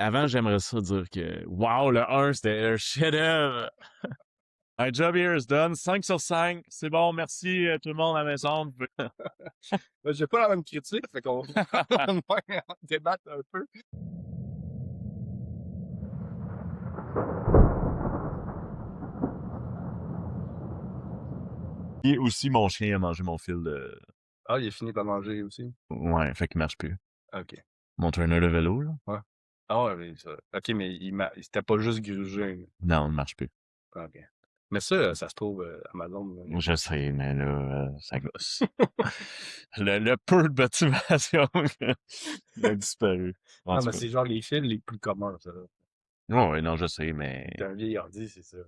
avant, j'aimerais ça dire que, wow, le 1, c'était un chef-d'œuvre. My job here is done. 5 sur 5. C'est bon, merci tout le monde à la maison. Ben, j'ai pas la même critique, fait qu'on va débattre un peu. Et aussi, mon chien a mangé mon fil de... Ah, il est fini par manger aussi. Ouais, fait qu'il marche plus. OK. Mon trainer de vélo, là? Ouais. Ah ouais, mais ça. OK, mais c'était pas juste grugé. Non, il marche plus. OK. Mais ça se trouve Amazon. Je sais, mais là, ça gosse. le peu de motivation il a disparu. En Ah, tout mais cas. c'est genre les fils les plus communs, ça. Ouais, non, je sais, mais T'as un vieil ordi, c'est ça.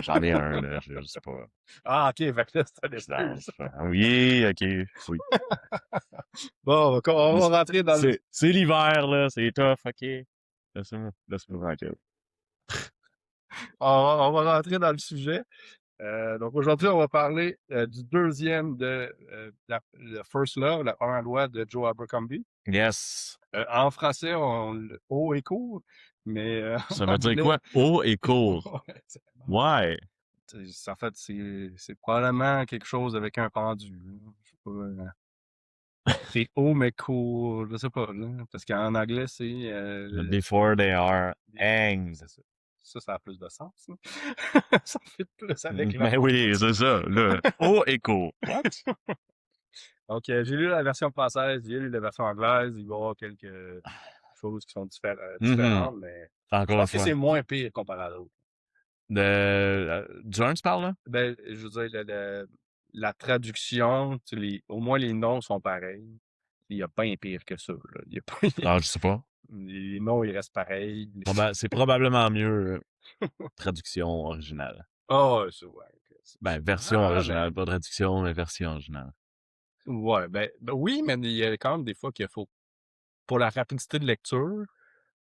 j'en ai un, là, je sais pas. Ah, OK, fait que là, c'est un Je excuse. Oui, ok, oui. Bon, on va rentrer dans le... C'est l'hiver, là, c'est tough, ok. Laisse-moi tranquille. On va rentrer dans le sujet. Donc aujourd'hui, on va parler du deuxième de le First Love, la première loi de Joe Abercrombie. Yes. En français, haut et court, mais Ça en veut dire anglais, quoi? Haut et court. Ouais. en fait, c'est probablement quelque chose avec un pendu. Je sais pas, c'est haut mais court, je sais pas, là, parce qu'en anglais, c'est Before they are hanged. c'est ça. Ça a plus de sens. Hein. Ça fait plus avec la... Ben oui, c'est ça, là. Haut et court. What? Donc, j'ai lu la version française, j'ai lu la version anglaise. Il va y avoir quelques choses qui sont différentes, mais je Encore une pense que fois. c'est moins pire comparé à l'autre. Du 1, tu parles, là? Ben, je veux dire, la traduction, au moins les noms sont pareils. Il y a bien pire que ça. Là. Il y a pas, Ah, je sais pas. les noms, ils restent pareils. C'est probablement mieux traduction originale. Ah, ça, ouais. Ben, version originale, Ben, pas traduction, mais version originale. ouais, ben, oui, mais il y a quand même des fois qu'il faut, pour la rapidité de lecture,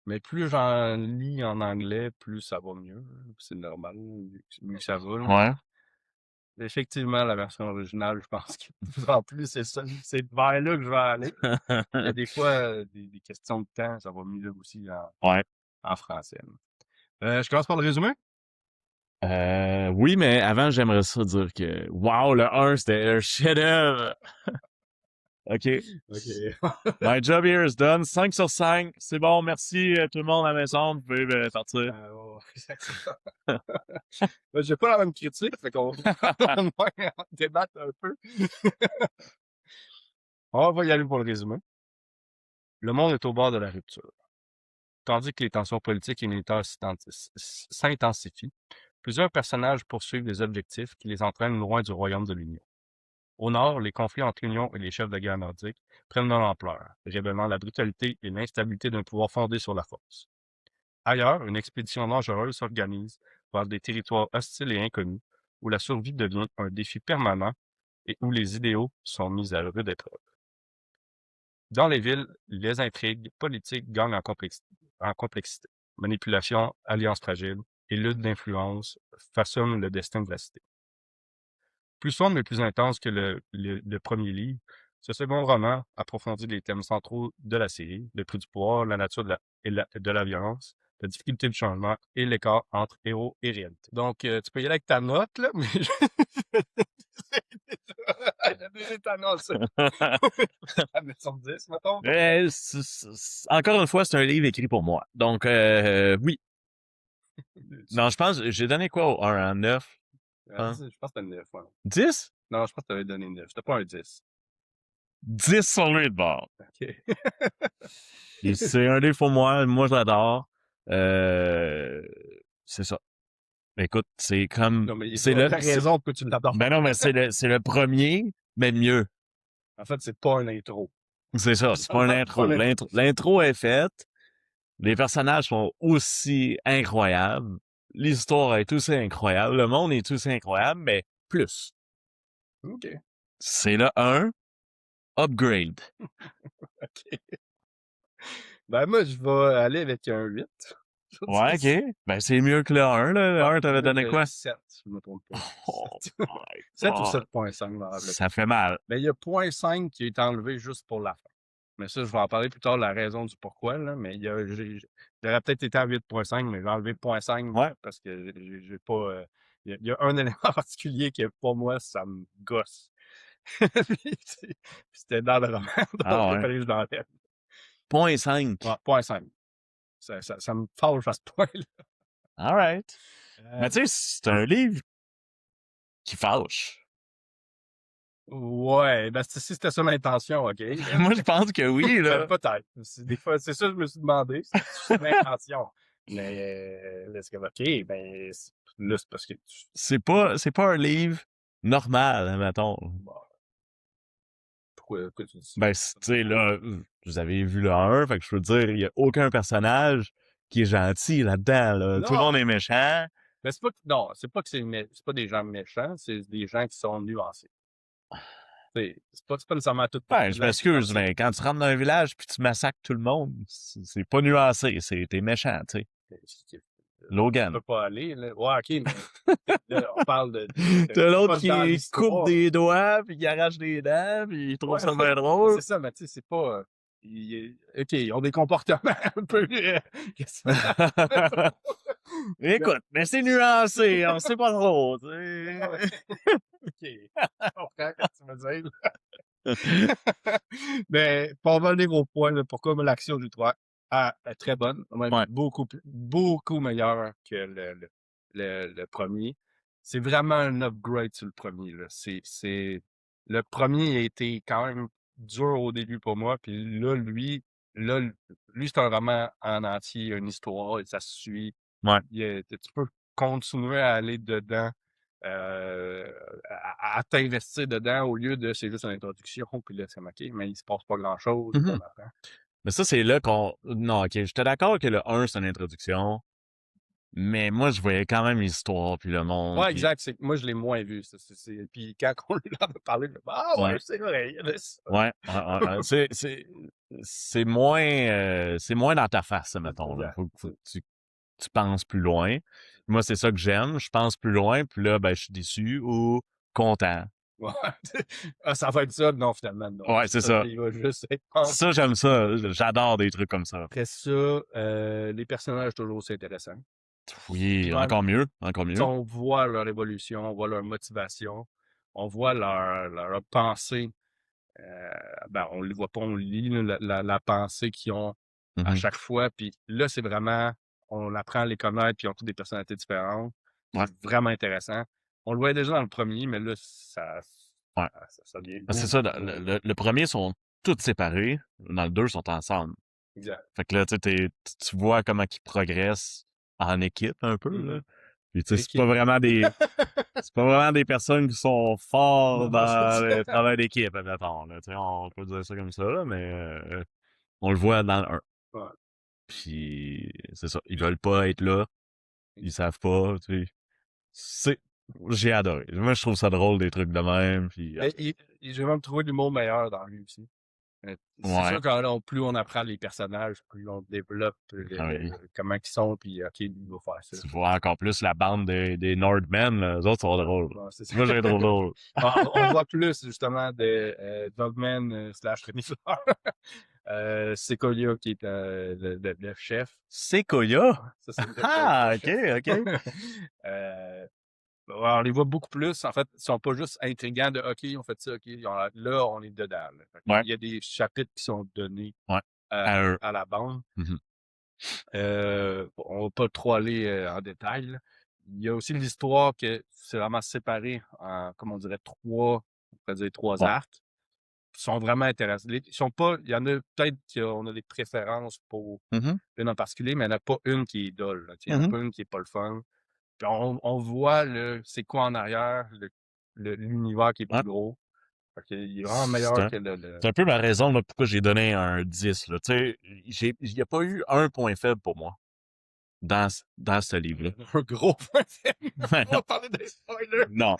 mais plus j'en lis en anglais, plus ça va mieux. C'est normal, mieux ça va. Là. Ouais. Effectivement, la version originale, je pense que de plus en plus, c'est vers là que je vais aller. Il y a des fois, des questions de temps, ça va mieux aussi Ouais. en français. Je commence par le résumé. Oui, mais avant, j'aimerais ça dire que, wow, le 1, c'était un chef-d'œuvre. OK. OK. My job here is done. 5 sur 5. C'est bon, merci tout le monde à la maison. Vous pouvez partir. Ben, j'ai pas la même critique, fait qu'on va débattre un peu. On va y aller pour le résumé. Le monde est au bord de la rupture. Tandis que les tensions politiques et militaires s'intensifient, plusieurs personnages poursuivent des objectifs qui les entraînent loin du royaume de l'Union. Au nord, les conflits entre l'Union et les chefs de guerre nordiques prennent leur ampleur, révélant la brutalité et l'instabilité d'un pouvoir fondé sur la force. Ailleurs, une expédition dangereuse s'organise vers des territoires hostiles et inconnus, où la survie devient un défi permanent et où les idéaux sont mis à rude épreuve. Dans les villes, les intrigues politiques gagnent en complexité. Manipulation, alliances fragiles et lutte d'influence façonnent le destin de la cité. Plus sombre et plus intense que le premier livre, ce second roman approfondit les thèmes centraux de la série, le prix du pouvoir, la nature de la violence, la difficulté du changement et l'écart entre héros et réalité. Donc, tu peux y aller avec ta note, là, mais j'ai déjà ta note, ça. La mettre sur 10, mettons. Encore une fois, c'est un livre écrit pour moi. Donc, oui. Non, je pense, j'ai donné quoi au 1 en 9? Hein? Je pense que c'était 9, ouais. 10? Non, je pense que tu avais donné 9. C'était pas un 10. 10 sur lui de bord. OK. Et c'est un livre pour moi. Moi, je l'adore. C'est ça. Écoute, c'est comme... Non, mais C'est t'as raison pourquoi tu l'adores. Ben non, mais c'est le premier, mais mieux. En fait, c'est pas un intro. C'est ça, c'est pas une intro. L'intro est faite. Les personnages sont aussi incroyables. L'histoire est aussi incroyable. Le monde est aussi incroyable, mais plus. OK. C'est le 1, upgrade. OK. Ben, moi, je vais aller avec un 8. Ouais, OK. Ben, c'est mieux que le 1, là. Le 1, t'avais donné quoi? 7, si je me trompe pas. Oh 7, my 7 ou God. 7.5. Ça fait mal. Mais il y a 0.5 qui est enlevé juste pour la fin. Mais ça, je vais en parler plus tard, la raison du pourquoi. Là. Mais J'aurais peut-être été à 8.5, mais j'ai enlevé 0.5 Ouais. parce que j'ai pas. Il y a un élément particulier que pour moi, ça me gosse. Puis c'était dans le roman, donc Ah il ouais. fallait que je l'enlève. 0.5. Ouais, 0.5. Ça me fâche à ce point-là. All right. Euh, Mais tu sais, c'est un livre qui fâche. ouais, ben si c'était ça l'intention, OK. Moi, je pense que oui, Ben, là. peut-être. Des fois, c'est ça que je me suis demandé. C'est ça l'intention. Mais là, c'est comme, OK, ben là, c'est parce que C'est pas un livre normal, mettons. bon, pourquoi tu dis ça? Ben, tu sais, là, vous avez vu le 1, fait que je veux dire, il y a aucun personnage qui est gentil là-dedans, là. Tout le Non! monde est méchant. Mais c'est pas que, non, c'est pas que c'est pas des gens méchants, c'est des gens qui sont nuancés. C'est pas nécessairement tout Ben, je là, c'est m'excuse, gentil. mais quand tu rentres dans un village puis tu massacres tout le monde, c'est pas nuancé, t'es méchant, tu sais. Tu Logan. peux pas aller, là. Ouais, OK, mais là, on parle de T'as l'autre pas dans qui coupe l'histoire. des doigts puis qui arrache des dents puis il trouve Ouais, ça bien mais drôle. c'est ça, mais tu sais, c'est pas. OK, ils ont des comportements un peu. Qu'est-ce que- Mais- Écoute, mais c'est nuancé, on sait pas trop, tu sais. Ah ouais. OK, je comprends ce que tu veux dire. Mais pour revenir au point, là, pourquoi moi, l'action du 3 est très bonne, même Ouais. beaucoup meilleure que le premier. C'est vraiment un upgrade sur le premier. Là. Le premier a été quand même dur au début pour moi, puis là, là, lui c'est un roman en entier, une histoire, et ça se suit. Ouais. Tu peux continuer à aller dedans, euh, à t'investir dedans au lieu de c'est juste une introduction, puis là, c'est OK, mais il se passe pas grand-chose, puis on Mhm. apprend. Mais ça, c'est là qu'on... Non, OK, j'étais d'accord que le 1, c'est une introduction, mais moi, je voyais quand même l'histoire puis le monde, Ouais, puis... exact. Moi, je l'ai moins vu. Puis quand on lui en a parlé, je me dis, ah ouais, Ouais. c'est vrai, il y a de ça. Ouais. C'est moins dans ta face, mettons, là. Exact. Faut que tu penses plus loin. Moi, c'est ça que j'aime. Je pense plus loin, puis là, ben, je suis déçu ou content. Ouais. Ah, ça va être ça? Non, finalement, non. Ouais, c'est ça. Il va juste être Ça, j'aime ça. J'adore des trucs comme ça. Après ça, les personnages, toujours, c'est intéressant. Puis Oui, même, encore mieux, encore mieux. on voit leur évolution, on voit leur motivation, on voit leur pensée. Ben, on ne les voit pas, on lit là, la pensée qu'ils ont à Mhm. chaque fois. Puis là, c'est vraiment, on apprend à les connaître, puis ils ont toutes des personnalités différentes. Ouais, C'est vraiment intéressant. On le voyait déjà dans le premier, mais là, ouais. ça devient C'est ça, beaucoup mieux. le premier sont tous séparés. Dans le 2, ils sont ensemble. Exact. Fait que là, tu sais, tu vois comment ils progressent en équipe un peu, là. Mhm. Puis tu sais, Équipe. c'est pas vraiment des personnes qui sont forts Non, c'est dans le ça. travail d'équipe, admettons, là. Tu sais, on peut dire ça comme ça, là, mais on le voit dans le 1. Ouais. Puis c'est ça, ils veulent pas être là, ils savent pas, tu sais. C'est j'ai adoré. Moi, je trouve ça drôle des trucs de même, puis Mais j'ai même trouvé l'humour meilleur dans lui aussi. C'est ouais. sûr que plus on apprend les personnages, plus on développe Ah oui. comment ils sont, puis OK, lui, il va faire ça. Tu vois encore plus la bande des Nordmen, là. Eux autres sont drôles. Bon, c'est ça. Moi, j'ai trouvé drôle. On voit plus justement de Dogman slash renifleur. Sequoia qui est le chef. Sequoia? Ça, c'est Ah, le ok, chef. ok. On les voit beaucoup plus. En fait, ils sont pas juste intrigants de OK, on fait ça, OK. Là, on est dedans. Là. Ouais, Il y a des chapitres qui sont donnés ouais. À eux. à la bande. Mhm. On va pas trop aller en détail. Là. Il y a aussi l'histoire que c'est vraiment séparé en, comme on dirait, on pourrait dire trois Ouais. arcs. Ils sont vraiment intéressants. Ils sont pas, il y en a peut-être qu'on a des préférences pour Mhm. une en particulier, mais il n'y en a pas une qui est dull. Là. Il n'y en a Mhm. pas une qui est pas le fun. Puis on voit c'est quoi en arrière, l'univers qui est Ouais. plus gros. Fait qu'il est vraiment C'est meilleur un, que le... c'est un peu ma raison là, pourquoi j'ai donné un 10. Là. Tu sais, il n'y a pas eu un point faible pour moi dans ce livre-là. un gros point faible. Ouais, On va parler des spoilers. non.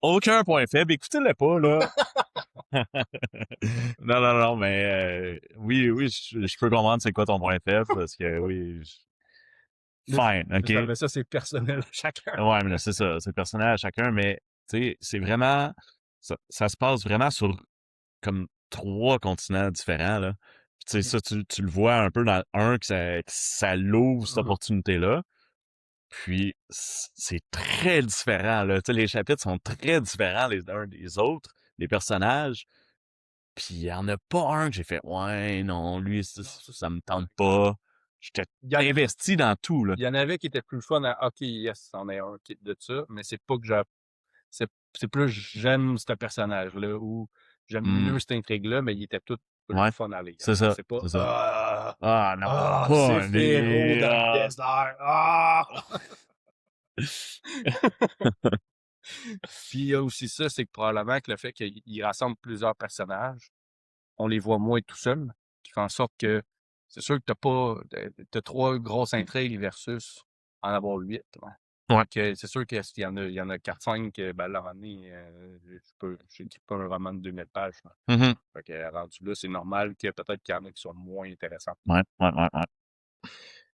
Aucun point faible. Écoutez-le pas, là. Non, mais oui, je peux comprendre c'est quoi ton point faible, parce que oui. Fine, OK? Mais ça, c'est personnel à chacun. Ouais, mais là, c'est ça, c'est personnel à chacun, mais tu sais, c'est vraiment. Ça se passe vraiment sur comme 3 continents différents, là. Tu sais, ça, tu le vois un peu dans le 1 que ça l'ouvre, cette opportunité-là. Puis, c'est très différent, là. Tu sais, les chapitres sont très différents les uns des autres, les personnages. Puis, il y en a pas un que j'ai fait, ouais, non, lui, ça me tente pas. J'étais investi dans tout, là. Il y en avait qui étaient plus fun à OK, yes, c'en est un qui de ça, mais c'est pas que c'est plus j'aime ce personnage-là ou j'aime mieux cette intrigue-là, mais il était tout le Ouais, fun à lire. c'est ça, C'est pas c'est ça. Ah, non, pas un c'est héros des... dans le désert. Ah! Puis il y a aussi ça, c'est que probablement que le fait qu'il rassemble plusieurs personnages, on les voit moins tout seuls, qui fait en sorte que c'est sûr que t'as 3 grosses intrigues versus en avoir 8. Ouais. C'est sûr qu'il y en a 4-5, ben là, à un moment donné, j'écris pas un roman de 2000 pages. Mhm. Fait que rendu là, c'est normal que peut-être qu'il y en a qui soient moins intéressants. Ouais, ouais, ouais, ouais.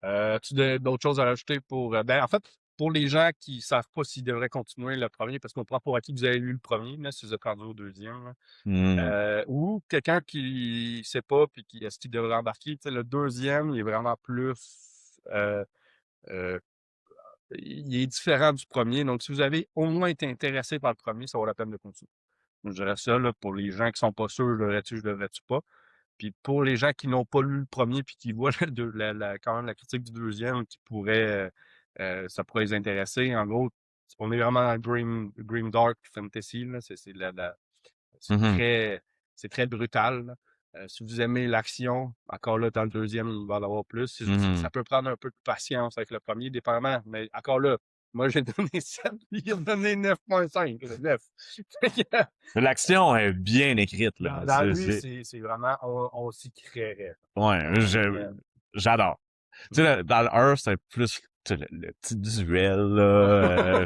As-tu d'autres choses à rajouter ben, en fait, pour les gens qui savent pas s'ils devraient continuer le premier, parce qu'on prend pour acquis que vous avez lu le premier, là, si vous êtes rendu au deuxième, là. Ou quelqu'un qui sait pas puis qui est-ce qu'il devrait embarquer, tu sais, le deuxième, il est vraiment plus euh, il est différent du premier. Donc, si vous avez au moins été intéressé par le premier, ça vaut la peine de continuer. Je dirais ça, là, pour les gens qui sont pas sûrs, je devrais-tu pas. Puis pour les gens qui n'ont pas lu le premier puis qui voient quand même la critique du deuxième, ça pourrait les intéresser. En gros, on est vraiment dans le Grim Dark Fantasy, là. C'est Mhm. c'est très brutal, là. Si vous aimez l'action, encore là, dans le deuxième, il va en avoir plus. Mhm. Ça peut prendre un peu de patience avec le premier, dépendamment. Mais encore là, moi, j'ai donné 7, puis il a donné 9,5. 9. L'action est bien écrite, là. Dans lui, c'est vraiment, on s'y créerait. Ouais, Euh, j'adore. Tu sais, dans le 1, c'était plus tu sais, le petit visuel, là.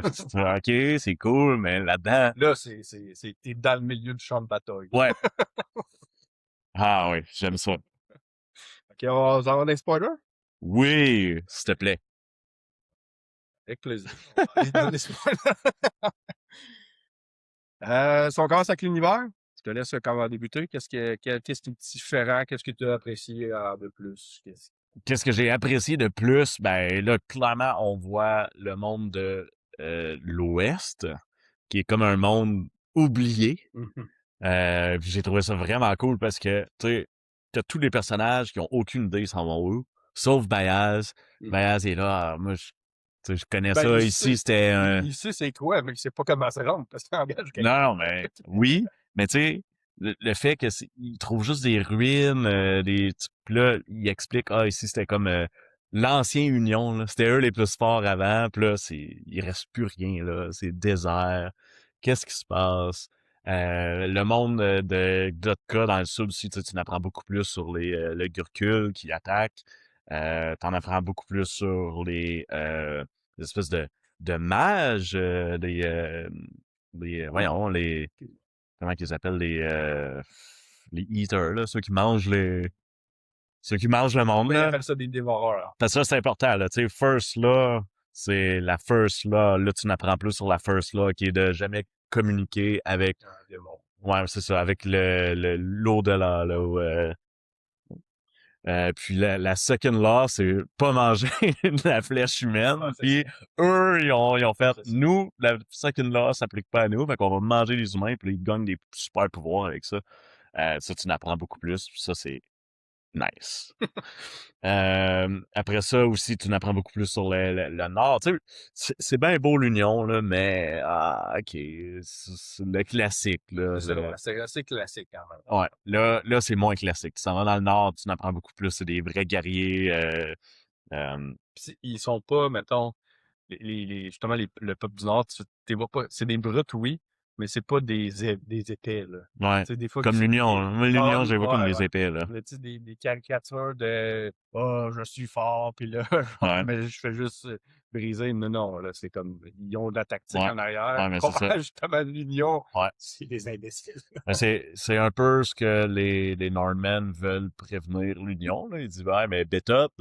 OK, c'est cool, mais là-dedans, Là, t'es dans le milieu du champ de bataille. ouais. Ah oui, j'aime ça. OK, on s'en va dans les spoilers? Oui, s'il te plaît. Avec plaisir. On va aller dans les spoilers. Si on commence avec l'univers, je te laisse comment débuter. Qu'est-ce qui est différent? Qu'est-ce que tu as apprécié de plus? Qu'est-ce que j'ai apprécié de plus? Ben là, clairement, on voit le monde de l'Ouest, qui est comme un monde oublié. Mhm. Puis j'ai trouvé ça vraiment cool parce que, tu sais, t'as tous les personnages qui ont aucune idée ils s'en vont où, sauf Bayaz. Bayaz est là, moi, tu sais, je connais Ben, ça ici, c'était un... il sait c'est quoi, mais il sait pas comment se rendre parce qu'il engage quelqu'un. Non, mais oui, mais tu sais, le fait que il trouve juste des ruines, puis là, il explique, ah, ici, c'était comme l'ancien Union, là, c'était eux les plus forts avant, puis là, il reste plus rien, là, c'est désert, qu'est-ce qui se passe? Le monde de Gotka dans le sud aussi, tu sais, tu en apprends beaucoup plus sur le Gurkul qui attaque, t'en apprends beaucoup plus sur les espèces de mages, voyons, comment qu'ils appellent les eaters, là, ceux qui mangent le monde, Ben, il là. appelle ça des dévoreurs. Parce que ça, c'est important, là, tu sais, first law, c'est la first law, là, tu n'apprends plus sur la first law, qui est de jamais communiquer avec, ouais, c'est ça, avec l'au-delà, là, puis la second law, c'est pas manger la flèche humaine. Puis eux, ils ont fait, nous, la second law s'applique pas à nous, fait qu'on va manger les humains, puis ils gagnent des super pouvoirs avec ça. Ça, tu n'apprends beaucoup plus, puis ça, c'est nice. Après ça aussi, tu n'apprends beaucoup plus sur le Nord. Tu sais, c'est bien beau l'Union, là, mais ok, c'est le classique, là. C'est assez classique quand même. Ouais, là c'est moins classique. Tu s'en vas dans le Nord, tu en apprends beaucoup plus. C'est des vrais guerriers. Ils sont pas, mettons, justement, le peuple du Nord, tu vois pas, c'est des brutes, oui, mais c'est pas des épais, là. Ouais, Tu sais, des fois, comme l'Union. Moi, l'Union, je les vois comme ouais, des ouais. épées, là. Mais tu sais, des caricatures de oh, je suis fort, puis là, Ouais, mais je fais juste briser. Non, non, là, c'est comme ils ont de la tactique ouais, en arrière. ouais, mais c'est ça. Comparé justement à l'Union, Ouais. c'est des imbéciles. Mais c'est un peu ce que les Nordmen veulent prévenir l'Union, là. Ils disent, ouais, mais Bethop,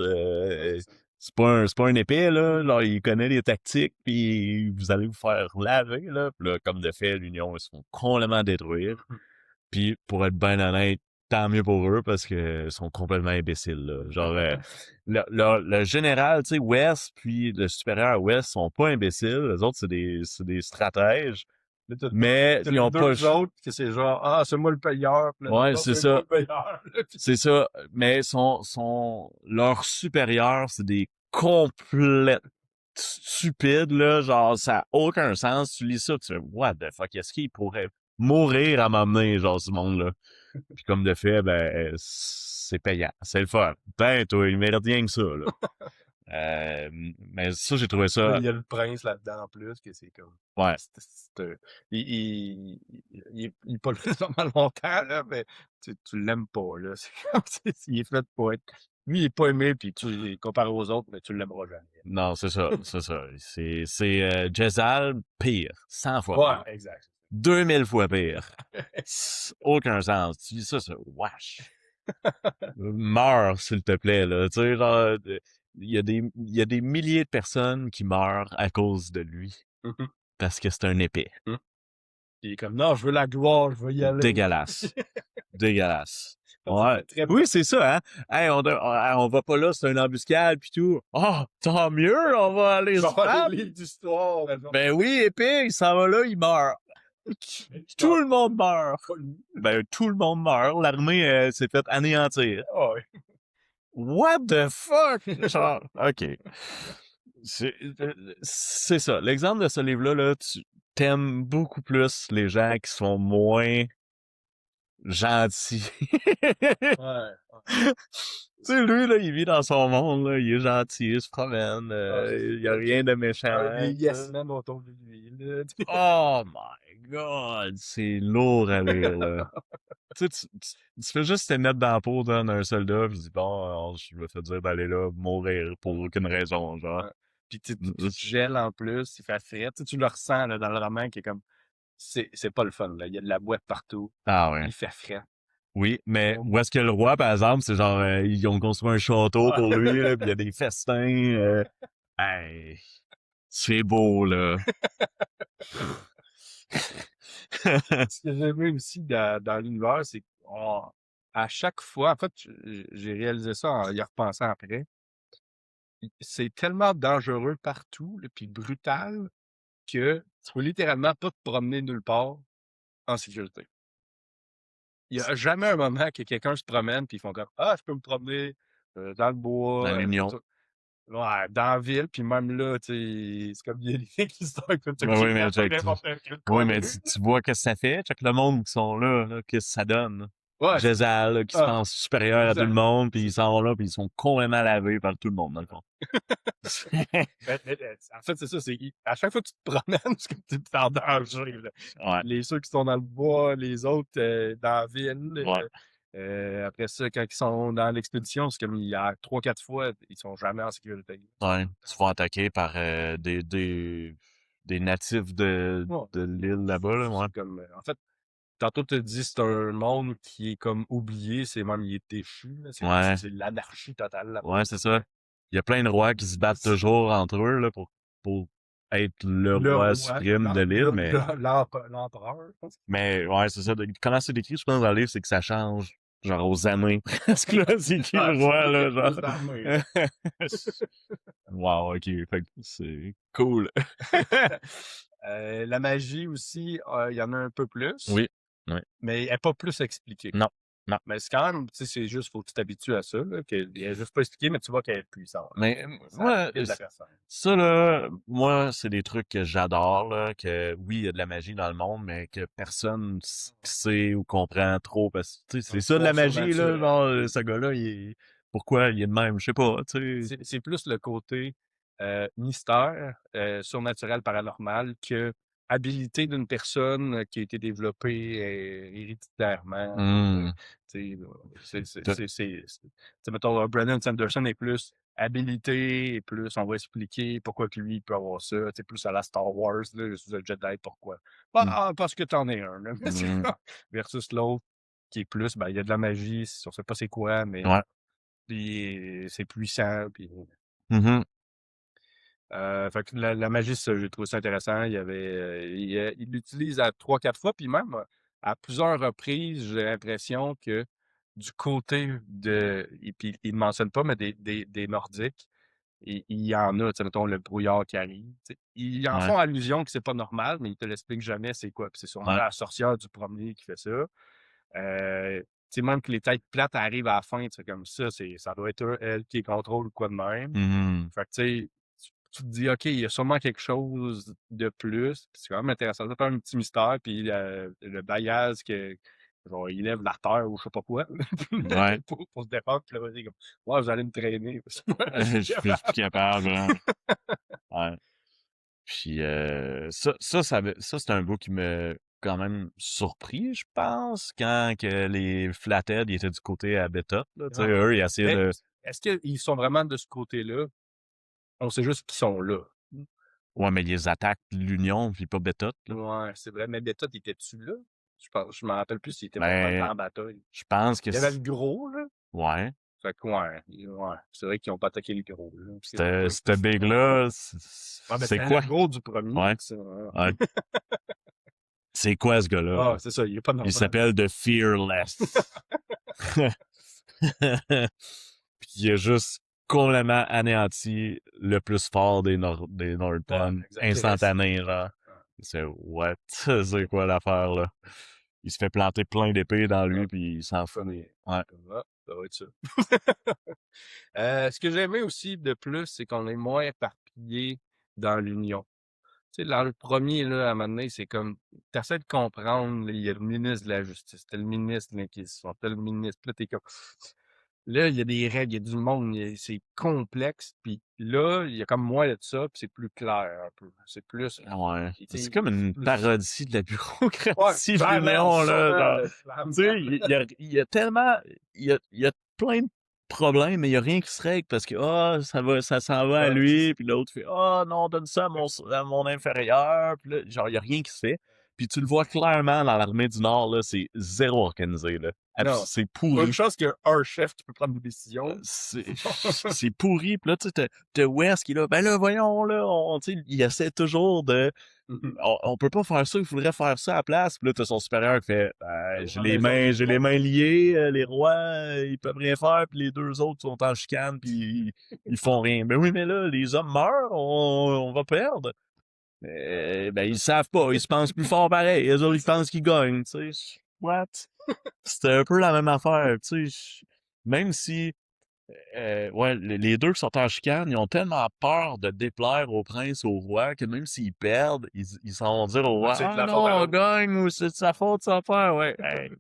c'est pas un épée, là. Là, il connaît les tactiques, puis vous allez vous faire laver, là. Puis là, comme de fait, l'Union, ils se font complètement détruire. Puis, pour être bien honnête, tant mieux pour eux parce que ils sont complètement imbéciles, là. Genre, le général, tu sais, West, puis le supérieur West sont pas imbéciles. Les autres, c'est des stratèges. Là, Mais t'as ils les ont pas deux autres, que c'est genre, ah, c'est moi le payeur, puis là, Ouais, non, c'est c'est pas ça. le payeur, là, puis C'est ça. Mais leurs supérieurs, c'est des complètes stupides, là. Genre, ça a aucun sens. Tu lis ça, tu fais, what the fuck, est-ce qu'il pourrait mourir à m'emmener, genre, ce monde-là? Puis comme de fait, ben, c'est payant. C'est le fun. Ben, toi, il mérite rien que ça, là. Mais ça, j'ai trouvé là, ça, il y a le prince là-dedans en plus, que c'est comme. ouais. Il est pas là vraiment longtemps, là, mais tu l'aimes pas, là. C'est comme il est fait pour être. Lui, il est pas aimé, puis comparé aux autres, mais tu l'aimeras jamais. Non, c'est ça, c'est ça. C'est Jezal pire. 100 fois Ouais, pire. exact. 2000 fois pire. Aucun sens. Tu dis ça, c'est wesh. Meurs, s'il te plaît, là. Tu sais, genre, il y a des milliers de personnes qui meurent à cause de lui. Mhm. Parce que c'est un épée. Il est comme, non, je veux la gloire, je veux y aller. Dégueulasse. Dégueulasse. Ça Ouais. fait très Oui, bon. c'est ça, hein. Hey, on va pas là, c'est une embuscade pis tout. Oh, tant mieux, on va aller Je se vais faire battre. des livres d'histoire. Ben oui, épée, il s'en va là, il meurt. Tout le monde meurt. Ben, tout le monde meurt. L'armée s'est faite anéantir. Ah ouais. What the fuck? Genre, OK. C'est ça. L'exemple de ce livre-là, là, tu t'aimes beaucoup plus les gens qui sont moins gentils. Ouais. Tu sais, lui, là, il vit dans son monde, là, il est gentil, il se promène, Ah, il y a rien de méchant. des yes men autour de lui, là. Oh my god, c'est lourd à lire, là. Tu sais, tu fais juste te mettre dans la peau d'un soldat, pis tu dis, bon, je me fais dire d'aller là, mourir pour aucune raison, genre. Ouais. Puis tu te gèles en plus, il fait frais. Tu le ressens là, dans le roman qui est comme. C'est pas le fun, là. Il y a de la boîte partout. Ah ouais. Il fait frais. Oui, mais où est-ce que le roi, par exemple, c'est genre, ils ont construit un château pour lui, là, pis il y a des festins, hey, c'est beau, là. Ce que j'ai aimé aussi dans l'univers, c'est qu'à chaque fois, en fait, j'ai réalisé ça en y repensant après. C'est tellement dangereux partout, là, puis brutal, que tu peux littéralement pas te promener nulle part en sécurité. Il y a jamais un moment que quelqu'un se promène puis ils font comme ah je peux me promener dans le bois, Dans l'Union. ouais, dans la ville puis même là tu sais c'est comme il y a des qui sont comme tu Ben oui, mais check. n'importe quel Oui, coin de mais rue. tu vois qu'est-ce que ça fait? Check le monde qui sont là, qu'est-ce que ça donne? Ouais, c'est ça. Jezal, là, qui se Ah, pense supérieur à tout le exact. monde, puis ils s'en vont là, puis ils sont complètement lavés par tout le monde, dans le fond. En fait, c'est ça, à chaque fois que tu te promènes, c'est comme tu es en danger. Là. Ouais, Les ceux qui sont dans le bois, les autres dans la ville. ouais, Après ça, quand ils sont dans l'expédition, c'est comme il y a 3-4 fois, ils sont jamais en sécurité. ouais. Ils se font attaquer par des natifs Ouais. de l'île là-bas, là, ouais. C'est comme, en fait, tantôt tu te dis c'est un monde qui est comme oublié, c'est même il est déchu. Là. Ouais, C'est l'anarchie totale là-bas. ouais, c'est ça. Il y a plein de rois qui se battent toujours entre eux, là, pour être le roi suprême de l'île, mais... L'empereur, je pense. Mais ouais, c'est ça. Comment c'est décrit, je pense, dans le livre, c'est que ça change, genre aux années. Parce que là, c'est qui le roi, là, genre. Wow, ok. Fait que c'est cool. La magie aussi, il y en a un peu plus, Oui. Oui. mais elle n'est pas plus expliquée. Non. Non. Mais c'est quand même, tu sais, c'est juste, faut que tu t'habitues à ça, là, qu'elle est juste pas expliquée, mais tu vois qu'elle est puissante. Mais Ça ouais, applique la personne. ça là, moi, c'est des trucs que j'adore, là, que oui, il y a de la magie dans le monde, mais que personne sait ou comprend trop, parce que, tu sais, c'est ça de la magie, là, genre, ce gars-là, pourquoi il est de même, je sais pas, tu sais. C'est plus le côté mystère, surnaturel, paranormal, que habilité d'une personne qui a été développée héréditairement. Hmm. Tu sais, mettons, Brandon Sanderson est plus habilité, et plus on va expliquer pourquoi que lui il peut avoir ça. C'est plus à la Star Wars, là, je suis un Jedi, pourquoi? Ah, parce que t'en es un. Là. Versus l'autre qui est plus, ben, il y a de la magie, on sait pas c'est quoi, mais Ouais. puis c'est puissant. Puis, Mm-hmm. fait que la magie, ça, j'ai trouvé ça intéressant. Il l'utilise à 3-4 fois, puis même à plusieurs reprises, j'ai l'impression que du côté de... Et puis, il ne mentionne pas, mais des Nordiques, il y en a, tu sais, mettons, le brouillard qui arrive. Tu sais. Ils en Ouais. font allusion que c'est pas normal, mais ils te l'expliquent jamais c'est quoi. Puis c'est sûrement Ouais. la sorcière du premier qui fait ça. Tu sais, même que les têtes plates arrivent à la fin, tu sais, comme ça doit être elle qui contrôle ou quoi de même. Mhm. Fait que, tu sais, tu te dis, OK, il y a sûrement quelque chose de plus. Puis c'est quand même intéressant. Ça fait un petit mystère. Puis le Bayaz, genre, il lève la terre ou je sais pas quoi Ouais. pour se défendre. Puis là, il est comme, ouais, vous allez me traîner. Parce que moi, je Je suis suis plus capable. capable, hein. Ouais. Puis ça c'est un bout qui m'a quand même surpris, je pense, quand que les Flathead ils étaient du côté à Bethot, là. Tu sais, Ouais. eux, ils essayaient Mais de. est-ce qu'ils sont vraiment de ce côté-là? On sait juste qu'ils sont là. Ouais, mais ils attaquent l'Union, puis pas Bethot, là. Ouais, c'est vrai. Mais Beta, t'étais-tu là? Je me rappelle plus s'il était pas mal Ben, en bataille. je pense que Il y avait le gros, là. ouais. Fait que, ouais. C'est vrai qu'ils ont pas attaqué le gros, là. Parce qu'ils ont pas C'était été fous. big-là, Ouais, ben, c'est c'était le quoi? gros du premier, Ouais, ça. Hein. ouais. C'est quoi, ce gars-là, Ah, là? c'est ça, il est pas Il normal. s'appelle The Fearless. Puis il a juste complètement anéanti le plus fort des Ouais, Norton, exact. Qui reste. instantané, genre. Ouais. C'est what? C'est quoi l'affaire, là? Il se fait planter plein d'épées dans Ouais. lui, puis il s'en fout. Comme, Ouais. ah, ça va être ça. Ce que j'ai aimé aussi de plus, c'est qu'on est moins éparpillé dans l'Union. Tu sais, dans le premier, là, à un moment donné, c'est comme, t'essaies de comprendre, là, il y a le ministre de la Justice, t'as le ministre de l'Inquisition, t'as le ministre, puis là, t'es comme, là, il y a des règles, il y a du monde, c'est complexe, puis là, il y a comme moins de ça, puis c'est plus clair, un peu. C'est plus, Ouais. tu C'est sais, comme c'est une plus, parodie de la ouais, bureaucratie de clairement, l'Union, là. sûrement, Genre. là, Tu sais, clairement. il y a tellement, il y a plein de problèmes, mais il y a rien qui se règle parce que, ça s'en va à Ouais, c'est ça. lui, puis l'autre fait, non, donne ça à mon inférieur, puis là, genre, il y a rien qui se fait. Puis tu le vois clairement dans l'armée du Nord, là, c'est zéro organisé, là. Non. C'est Pas une pourri. chance qu'il y a un chef qui peut prendre des décisions. C'est pourri, puis là, tu sais, t'as West qui est là, ben là, voyons, là, tu sais, il essaie toujours de on peut pas faire ça, il faudrait faire ça à la place. Puis là, t'as son supérieur qui fait Ouais, mais les autres, j'ai les mains liées, les rois, ils peuvent rien faire, puis les deux autres sont en chicane, puis ils font rien. Ben oui, mais là, les hommes meurent, on va perdre. Ben, ils savent pas, ils se pensent plus fort pareil. Les autres, ils pensent qu'ils gagnent, tu sais. What? C'était un peu la même affaire, tu sais. Même si ouais, les deux qui sont en chicane, ils ont tellement peur de déplaire au prince, au roi, que même s'ils perdent, ils s'en vont dire au roi, c'est de ah la faute à non, on l'autre. gagne, ou c'est de sa faute, sa peur, ouais. Hey,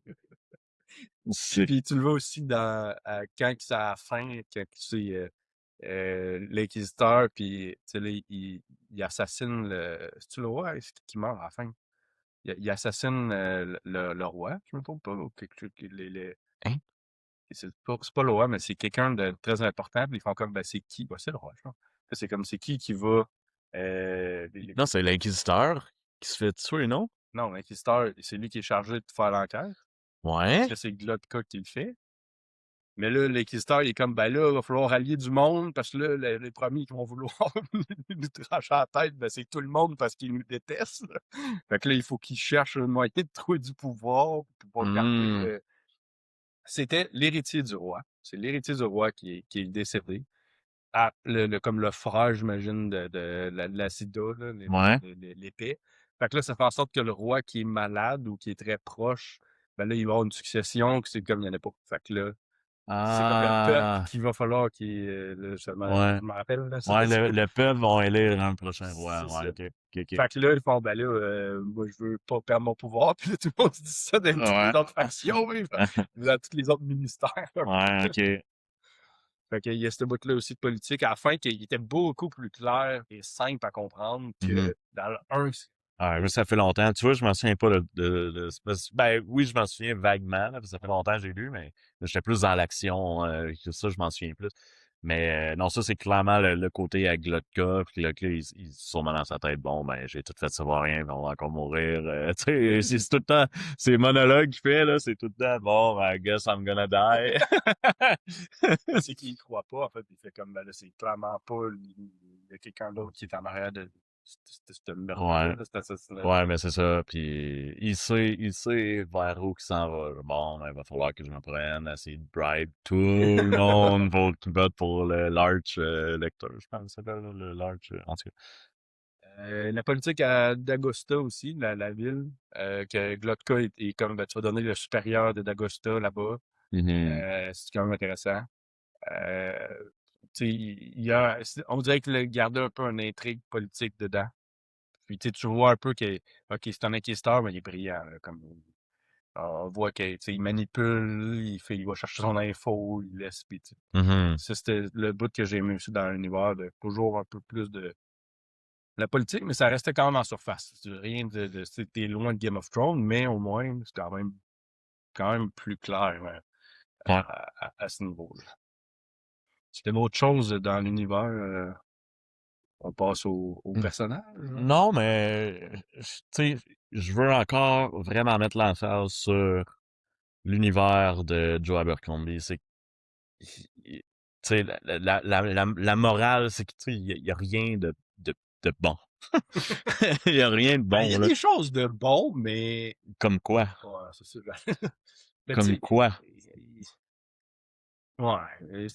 c'est, Puis tu le vois aussi quand ça a faim, quand c'est l'inquisiteur, puis tu sais, là, il assassine c'est-tu le roi? C'est qui meurt à la fin? Il assassine le roi, je me trompe pas. Ou hein? c'est pas le roi, mais c'est quelqu'un de très important. Puis ils font comme, ben c'est qui? Ben, c'est le roi, je pense. Là, c'est comme, c'est qui va... Non, c'est l'inquisiteur qui se fait tuer, non? Non, l'inquisiteur, c'est lui qui est chargé de faire l'enquête. Parce Ouais. que c'est Glodka qui le fait. Mais là, l'inquisiteur, il est comme, ben là, il va falloir rallier du monde, parce que là, les premiers qui vont vouloir nous trancher la tête, ben c'est tout le monde parce qu'ils nous détestent. Fait que là, il faut qu'ils cherchent un moyen de trouver du pouvoir pour pouvoir garder Hmm. C'était l'héritier du roi. C'est l'héritier du roi qui est décédé. Ah, comme le frère, j'imagine, de la sida, là, Ouais. l'épée. Fait que là, ça fait en sorte que le roi qui est malade ou qui est très proche, ben là, il va avoir une succession que c'est comme il n'y en a pas. Fait que là, c'est comme le peuple Ah, qu'il va falloir là, ouais. je me rappelle, là, ça. Ouais, le peuple vont élire un prochain roi. C'est ça. Ouais, ok, ok, ok. Fait que là, ils font, ben là, moi, je veux pas perdre mon pouvoir. Puis là, tout le monde dit ça dans toutes les Ouais. autres factions, oui, dans tous les autres ministères. Ouais, ok. Fait qu'il y a ce bout-là aussi de politique à la fin qui était beaucoup plus clair et simple à comprendre Mhm. que dans le 1. Ah, mais ça fait longtemps. Tu vois, je m'en souviens pas ben oui, je m'en souviens vaguement, là, parce que ça fait longtemps que j'ai lu, mais j'étais plus dans l'action, que ça, je m'en souviens plus. Mais non, ça, c'est clairement le côté à Glotka, puis là, il sûrement dans sa tête, bon, ben, j'ai tout fait savoir rien, mais on va encore mourir. Tu sais, c'est tout le temps, ces monologues qu'il fait, là, c'est tout le temps, bon, I guess I'm gonna die. C'est qu'il y croit pas, en fait. Il fait comme, ben là, c'est clairement pas, il y a quelqu'un d'autre qui est en arrière de ce Ouais. meurtre-là, cet assassinat-là. Ouais, mais c'est ça. Puis il sait vers où qu'il s'en va. Bon, ben, il va falloir que je me prenne, essayer de bribe tout le monde pour qu'il vote pour le Large Lecter, je pense que ça s'appelle, là, le Large, en tout cas. La politique d'Agosta aussi, la ville, que Glotka est comme, ben, tu vas donner le supérieur de d'Agosta là-bas. Mhm. C'est quand même intéressant. Euh, tu sais, on dirait qu'il a gardé un peu une intrigue politique dedans. Puis tu sais, tu vois un peu que, OK, c'est un inquisiteur, mais il est brillant, là, comme, on voit qu'il manipule, il va chercher son info, il laisse, puis tu sais. Mhm. Ça, c'était le bout que j'ai aimé aussi dans l'univers, de toujours un peu plus de la politique, mais ça restait quand même en surface. Rien c'était loin de Game of Thrones, mais au moins, c'est quand même plus clair, hein, Ouais. à ce niveau-là. C'était autre chose dans l'univers. On passe au Mm. personnage, hein? Non, mais, tu sais, je veux encore vraiment mettre l'emphase sur l'univers de Joe Abercrombie. C'est tu sais, la morale, c'est que, tu sais, il y a rien de bon. Il y a rien de Ben, il y bon, a là. des choses de bon, mais Comme quoi? ouais, c'est ça. Mais tu Comme sais, quoi? ouais, ouais,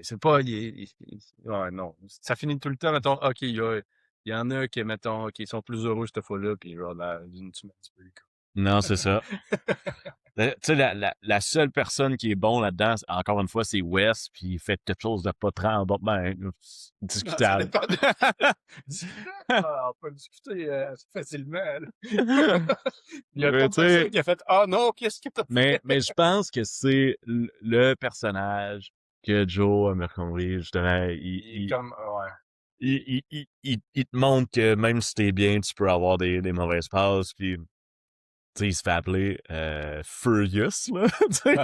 c'est pas, ouais, non. Ça finit tout le temps, mettons, OK, il y en a qui, mettons, qui sont plus heureux cette fois-là, puis genre, tu mets un petit peu le Non, c'est cas. ça. Tu sais, la seule personne qui est bon là-dedans, encore une fois, c'est Wes, puis il fait quelque chose de pas très bon, ben, Non, ça discutable. dépend de discuter. Ah, on peut discuter assez facilement, là. Il y a Mais pas tu personne sais, qui a fait ah non, qu'est-ce que t'as fait? mais je pense que c'est le personnage que Joe Abercrombie, justement, Il est comme ouais. il te montre que même si t'es bien, tu peux avoir des mauvaises passes, puis tu sais, il se fait appeler Furious, là. Tu sais,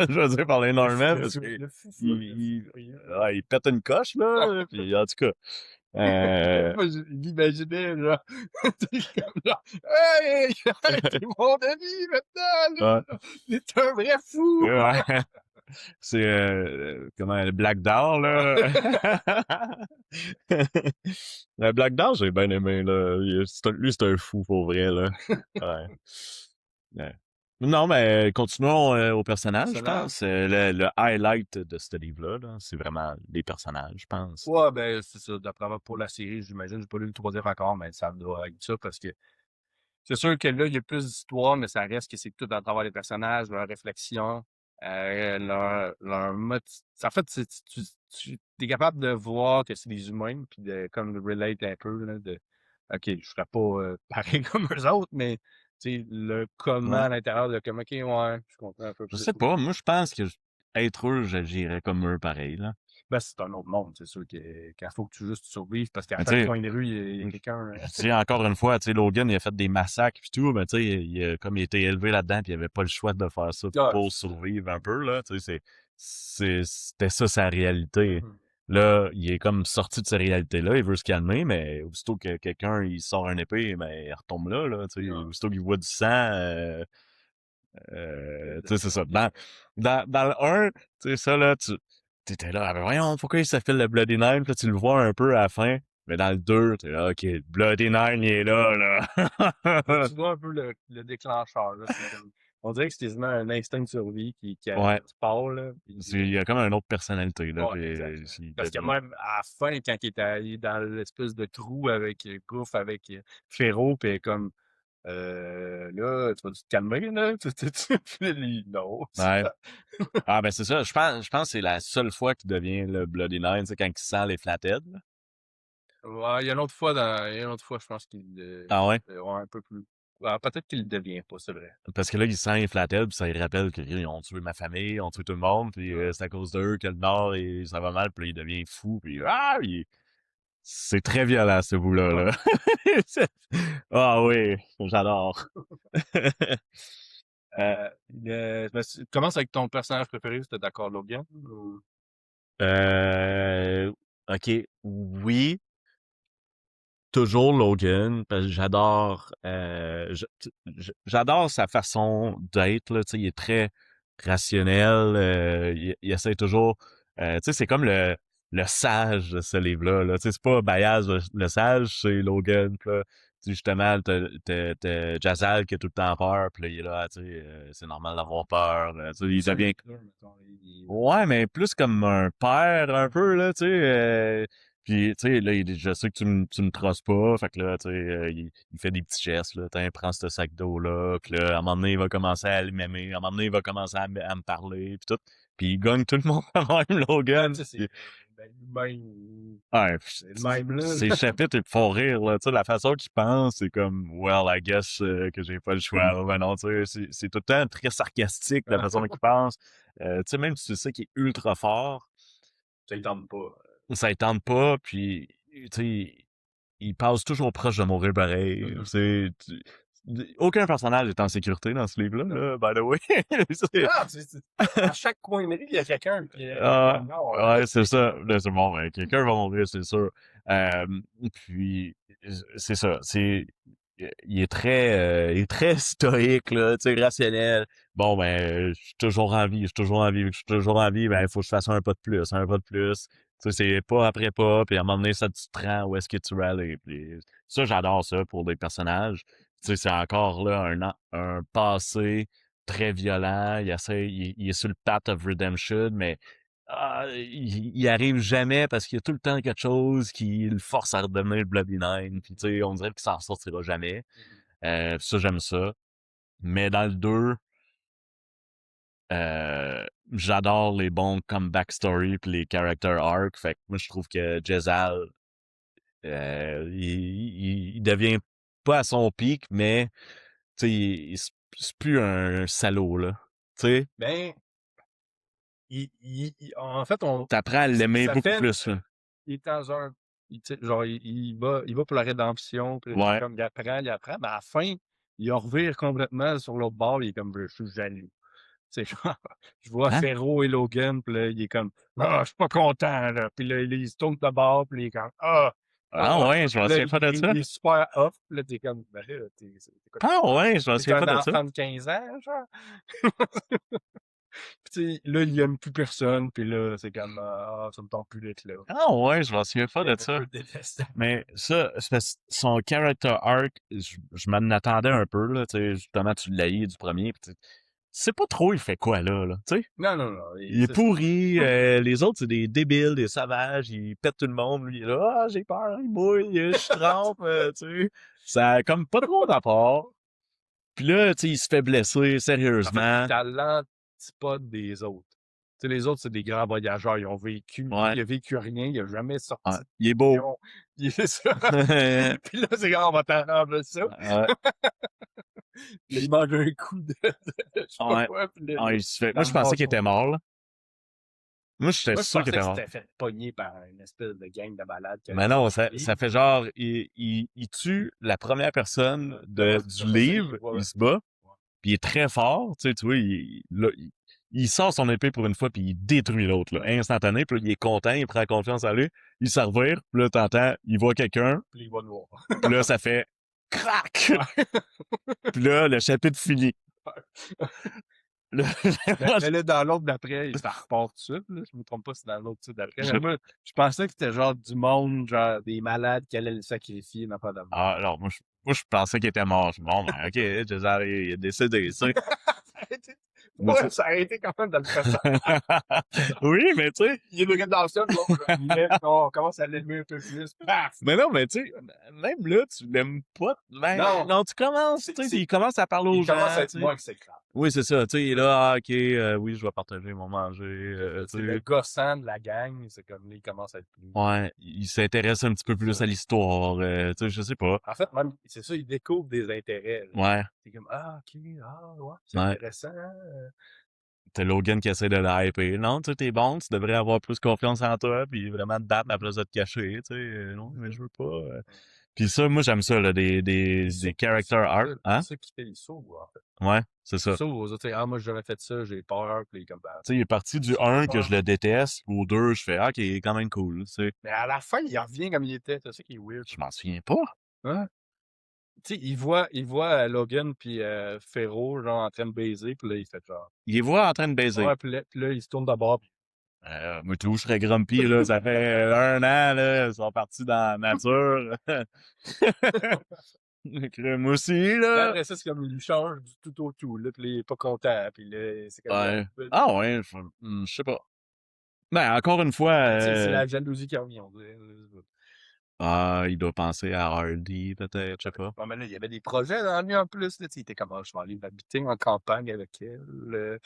je veux dire par les Normands, parce qu'il Le fou ouais, il pète une coche, là. Puis en tout cas, euh, Moi, je l'imaginais, genre, t'es comme là, hey, t'es mon ami maintenant, ouais, là. T'es un vrai fou. ouais, c'est comment le Black Doll, là. Le Black Doll, j'ai bien aimé, là. Lui, c'est un fou pour vrai, là. Ouais. Ouais. Non, mais continuons au personnage, je Personnage. pense. Le highlight de ce livre-là, là, c'est vraiment les personnages, je pense. Ouais, ben, c'est ça. D'après moi, pour la série, j'imagine, j'ai pas lu le troisième encore, mais ça doit être ça parce que c'est sûr que là, il y a plus d'histoire, mais ça reste que c'est tout à travers les personnages, leurs réflexions, leur mode. En fait, tu es capable de voir que c'est des humains, puis de comme de relate un peu, là, de OK, je serais pas pareil comme eux autres, mais tu sais, le comment Ouais. à l'intérieur de comme OK, ouais, je comprends un peu Je plus. sais pas, moi je pense que être eux, j'agirais comme eux pareil, là. Ben, c'est un autre monde, c'est sûr qu'il faut que tu juste survives parce qu'à Mais tu chaque sais, coin de rue, il y a quelqu'un. je dis encore une fois, tu sais, Logan, il a fait des massacres pis tout, mais tu sais, comme il a été élevé là-dedans pis il avait pas le choix de faire ça Ah, pour survivre un peu, là, tu sais, c'était ça sa réalité. mhm. Là, il est comme sorti de sa réalité-là, il veut se calmer, mais aussitôt que quelqu'un, il sort un épée, mais il retombe là, tu sais, Ah, aussitôt qu'il voit du sang, tu sais, c'est ça. il- Dans le 1, tu sais, ça, là, t'étais là, ah, ben voyons, pourquoi il s'appelle le Bloody Nine? Puis là, tu le vois un peu à la fin. Mais dans le 2, t'es là, OK, Bloody Nine, il est là, là. tu vois un peu le déclencheur, là. C'est comme, on dirait que c'est quasiment un instinct de survie Ouais, qui part, là. Puis, il y a comme une autre personnalité, là. ouais, Puis, exactement. il Parce que devient... même à la fin, quand il est allé dans l'espèce de trou avec Gouff, avec Féro, puis comme, là, tu vas te calmer, là? Puis lui, non. Ouais. Ah, ben c'est ça. Je pense que c'est la seule fois qu'il devient le Bloody Nine, c'est quand il sent les flatheads, là. Ouais, il y a une autre fois, je pense qu'il Ah ouais? ouais, un peu plus. Ouais, peut-être qu'il le devient pas, c'est vrai. Parce que là, il sent les flatheads, puis ça lui rappelle qu'ils ont tué ma famille, ils ont tué tout le monde, puis Ouais. c'est à cause d'eux que le Nord, ça va mal, puis là, il devient fou, puis c'est très violent, ce bout-là, Ouais. là. Ah oui, j'adore. Euh, Commence avec ton personnage préféré, si t'es d'accord, Logan? euh, ok, oui, toujours Logan, parce que j'adore, j'adore sa façon d'être, là, tu sais, il est très rationnel, il essaie toujours, tu sais, c'est comme le sage de ce livre-là. Là. Tu sais, c'est pas Bayaz le sage, c'est Logan. Pis là, tu sais, justement, t'as Jazal qui a tout le temps peur, puis là, il est là, tu sais, c'est normal d'avoir peur. Tu sais, il Ça, devient... mettons, Ouais, mais plus comme un père, un peu, là, tu sais. Puis, tu sais, là, je sais que tu me trosses pas. Fait que là, tu sais, il fait des petits gestes, là. Tiens, prends ce sac d'eau-là. Puis là, à un moment donné, il va commencer à m'aimer. À un moment donné, il va commencer à me parler, puis tout. Puis il gagne tout le monde quand même, ouais, Logan. tu sais, Puis, ben, lui-même, ouais, c'est le même là. ces chapitres, ils me font rire, là. Tu sais, la façon qu'il pense, c'est comme, well, I guess que j'ai pas le choix. Là. Ben non, tu sais, c'est tout le temps très sarcastique, la façon qu'il pense. Tu sais, même si tu sais qu'il est ultra fort, Ça ne tente pas. ça ne tente pas, puis, tu sais, il passe toujours proche de mourir pareil. Aucun personnage est en sécurité dans ce livre-là, là, by the way. Non, C'est- à chaque coin de rue, il y a quelqu'un qui Ah, non, ouais, c'est ça. Là, c'est bon, ben, quelqu'un va mourir, c'est sûr. Euh, puis, c'est ça. Il est très stoïque, là, tu sais, rationnel. Bon, ben, je suis toujours en vie, je suis toujours en vie, je suis toujours en vie, ben, il faut que je fasse un pas de plus, un pas de plus. Tu sais, c'est pas après pas, puis à un moment donné, ça te rend où est-ce que tu veux aller. Puis, ça, j'adore ça pour des personnages. Tu sais, c'est encore là un passé très violent. Il est sur le path of redemption, mais il arrive jamais parce qu'il y a tout le temps quelque chose qui le force à redevenir le Bloody Nine. Puis, tu sais, on dirait qu'il s'en sortira jamais. Ça, j'aime ça. Mais dans le 2, j'adore les bons comeback story puis les character arcs. Fait que moi, je trouve que Jezal, il devient pas à son pic, mais tu sais, c'est plus un salaud, là. Tu sais, Ben, en fait, t'apprends à l'aimer ça beaucoup fait, plus, là. il est dans un, tu sais, genre, il va pour la rédemption, puis Ouais. comme il apprend, mais à la fin, il revire complètement sur l'autre bord, il est comme, je suis jaloux. Tu sais, genre, je vois Hein? Ferro et Logan, puis là, il est comme, ah, je suis pas content, là. Puis là, il se tourne de bord, puis il est comme, Ah ouais, je m'en Puis là, souviens pas de ça. il est super off, puis là, t'es comme, ben là, t'es quoi, Ah ouais, je m'en t'es souviens un pas de ça. enfant de 15 ans, genre? Puis tu sais, là, il aime plus personne, puis là, c'est comme, ça me tente plus d'être là. Ah ouais, je m'en souviens pas C'est de un ça. peu détestable. Mais ça, c'est parce que son character arc, je m'en attendais un peu, là, tu sais, justement, tu l'as du premier, pis tu sais pas trop il fait quoi là, tu sais. Non, non, non, Il est c'est ça. pourri, les autres, c'est des débiles, des sauvages, ils pètent tout le monde, lui, il est là, ah, j'ai peur, il mouille, je trempe, tu sais. Ça a comme pas trop rapport. Puis là, tu sais, il se fait blesser, En fait, il sérieusement. est à l'antipode des autres. Tu sais, les autres, c'est des grands voyageurs. Ils ont vécu. Lui, Ouais, il a vécu rien. Il a jamais ouais. sorti de Il est beau. prison. Il est ça. Ouais. Puis là, c'est quand on va t'arranger ça. Puis là, il mange un coup de je sais pas Ouais. quoi. Puis là, Ah, il se fait... Moi, la je pensais mort qu'il était mort, là. Moi, j'étais Moi, je sûr qu'il pensais était que mort. c'était fait pogner par une espèce de gang de malades qui a Mais laissé non, son ça livre. fait genre, il tue la première personne du Après ça, livre, ouais, il se bat, ouais. puis il est très fort, tu vois, il sort son épée pour une fois, puis il détruit l'autre, là, instantané, puis là, il est content, il prend confiance en lui, il se revire, puis là, t'entends, il voit quelqu'un, Puis il va le voir. puis là, ça fait crac! Ouais. Puis là, le chapitre finit. Là, Mais là, dans l'autre d'après, ça repart tout de suite. Là. Je me trompe pas, c'est dans l'autre d'après. je- Mais moi, je pensais que c'était genre du monde, genre des malades qui allaient le sacrifier, non pas de Ah, alors, moi, je pensais qu'il était mort. Je me dis, bon, ben, ok, César, il est décédé, tu sais. Moi, Ouais, ça a été quand même dans le passage. oui, mais tu sais, Il est de rédemption, l'autre. On commence à l'aimer un peu plus. Paf! mais non, mais tu sais, même là, tu l'aimes pas. Ben, Non, non, tu commences, tu sais, il commence à parler aux il commence gens, à être tu sais. moins exécrable. Oui, c'est ça, tu sais, il est là, ah, ok, oui, je vais partager mon manger, C'est tu le sais. gossant de la gang, c'est comme là, il commence à être plus. Ouais, il s'intéresse un petit peu plus à l'histoire, tu sais, je sais pas. En fait, même, c'est ça, il découvre des intérêts. Là. Ouais, C'est comme, ok, ouais, c'est ouais. intéressant. T'as Logan qui essaie de le hyper. Non, tu sais, t'es bon, tu devrais avoir plus confiance en toi, puis vraiment te battre à la place de te cacher, tu sais. Non, mais je veux pas. Puis ça, moi, j'aime ça, là, des character art, hein? C'est ça qui fait les sauts, en fait. Ouais, c'est Il ça. sauve aux autres, moi, j'aurais fait ça, j'ai peur, puis comme, Tu sais, il est parti du 1 que je le déteste, au 2, je fais, ah, qui est quand même cool, tu sais. Mais à la fin, il revient comme il était, c'est ça qui est weird. Je m'en souviens pas. Hein? Tu sais, il voit Logan puis Ferro, genre, en train de baiser, puis là, il fait genre. Il les voit en train de baiser. Ouais, puis là, il se tourne d'abord, Moi tout, je serais grumpy, là. Ça fait 1 an, là. Ils sont partis dans la nature. Moi aussi, Là, là. après ça, c'est comme il change du tout au tout, là, puis là, il est pas content, puis là, c'est comme... Ouais. Ah ouais, je sais pas. Ben, encore une fois, C'est la jalousie qui revient, on dirait. il doit penser à Hardy, peut-être, je sais pas. Ouais, mais là, il y avait des projets dans lui en plus. Là, il était comme, ah, je vais aller habiter en campagne avec elle.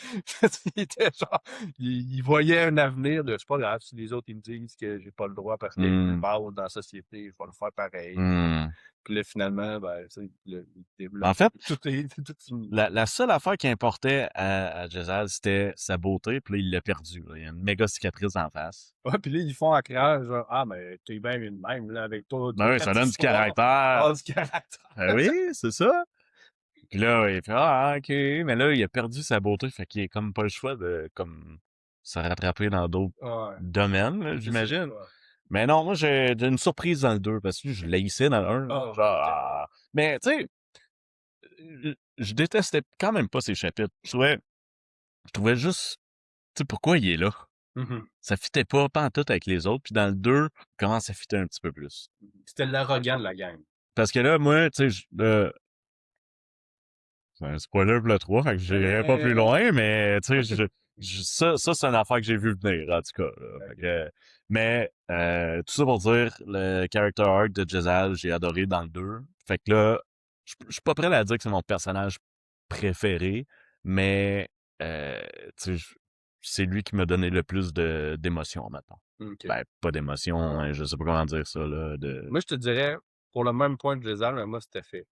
Il était genre, il voyait un avenir de, c'est pas grave, si les autres ils me disent que j'ai pas le droit parce qu'il y a une Hmm. base dans la société, je vais le faire pareil. Hmm. Puis là, finalement, ben, tu sais, il En développe. fait, Tout est tout fini. la seule affaire qui importait à Giselle, c'était sa beauté, puis là, il l'a perdu. Là. Il y a une méga cicatrice en face. Ouais, puis là, ils font à craindre, genre, ah, mais t'es bien une même, là, avec toi, Ben oui, ça quatre donne du histoires. caractère. Ah, du caractère. Ben oui, c'est ça. Puis là, il fait ah, ok. Mais là, il a perdu sa beauté, fait qu'il a comme pas le choix de comme se rattraper dans d'autres Ouais, domaines, là, c'est ça. j'imagine. Ouais. Mais non, moi, j'ai une surprise dans le 2 parce que je l'haïssais dans le 1. Ah, Genre, terrible. mais tu sais, je détestais quand même pas ces chapitres. Je trouvais juste, tu sais, pourquoi il est là? Mhm. Ça fitait pas en tout avec les autres. Puis dans le 2, comment ça fitait un petit peu plus. C'était l'arrogant de la gang. Parce que là, moi, tu sais, c'est un spoiler pour le 3, fait que j'irai pas plus loin, mais tu sais, ça c'est une affaire que j'ai vu venir, en tout cas. Là. Fait que, mais tout ça pour dire, le character arc de Jezal, j'ai adoré dans le 2. Fait que là, je suis pas prêt à dire que c'est mon personnage préféré, mais tu sais, c'est lui qui m'a donné le plus d'émotions maintenant. OK. Ben, pas d'émotions, hein, je sais pas comment dire ça, là. Moi, je te dirais, pour le même point de Gézal, mais moi, c'était fait.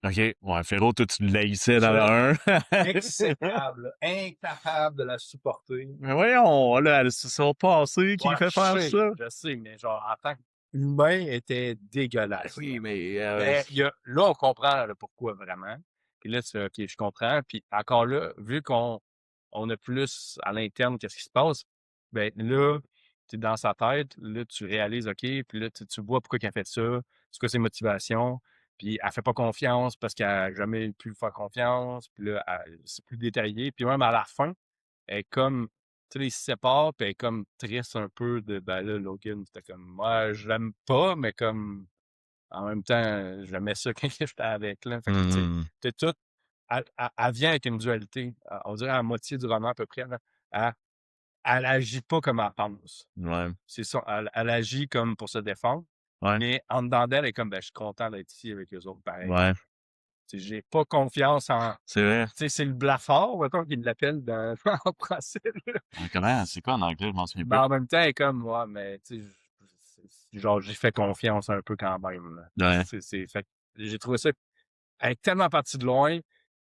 Ok, ouais, Féro, toi, tu l'haïssais dans Je le 1. exécrable, incapable de la supporter. Mais voyons, là, c'est son passé qui Ouais, fait faire ça. je sais, mais genre, en tant qu'humain, était dégueulasse. Oui, Là. mais Mais là, on comprend le pourquoi vraiment. Puis là, tu fais, OK, je comprends. Puis encore là, vu qu'on a plus à l'interne qu'est-ce qui se passe, ben là, tu es dans sa tête, là, tu réalises, OK, puis là, tu vois pourquoi elle a fait ça, c'est quoi ses motivations, puis elle fait pas confiance parce qu'elle a jamais pu faire confiance, puis là, c'est plus détaillé. Puis même à la fin, elle est comme, tu sais, ils se séparent, puis elle est comme triste un peu de, ben là, Logan, c'était comme, moi, je l'aime pas, mais comme, en même temps, j'aimais ça quand j'étais avec, là. Fait que, tu sais, hmm, t'es tout, elle vient avec une dualité. On dirait à la moitié du roman, à peu près, là. Elle, elle agit pas comme elle pense. ouais, C'est ça. Elle agit comme pour se défendre, ouais, mais en dedans d'elle, elle est comme, ben, je suis content d'être ici avec eux autres, pareil. ouais, Tu sais, j'ai pas confiance en, c'est vrai. tu sais, c'est le blafard, mettons, qu'il l'appelle dans, en français, là. Comment, c'est quoi en anglais, je m'en souviens Mais plus. en même temps, elle est comme, ouais, mais, tu sais, genre, j'ai fait confiance un peu quand même, là. Ouais, Fait que j'ai trouvé ça, elle est tellement partie de loin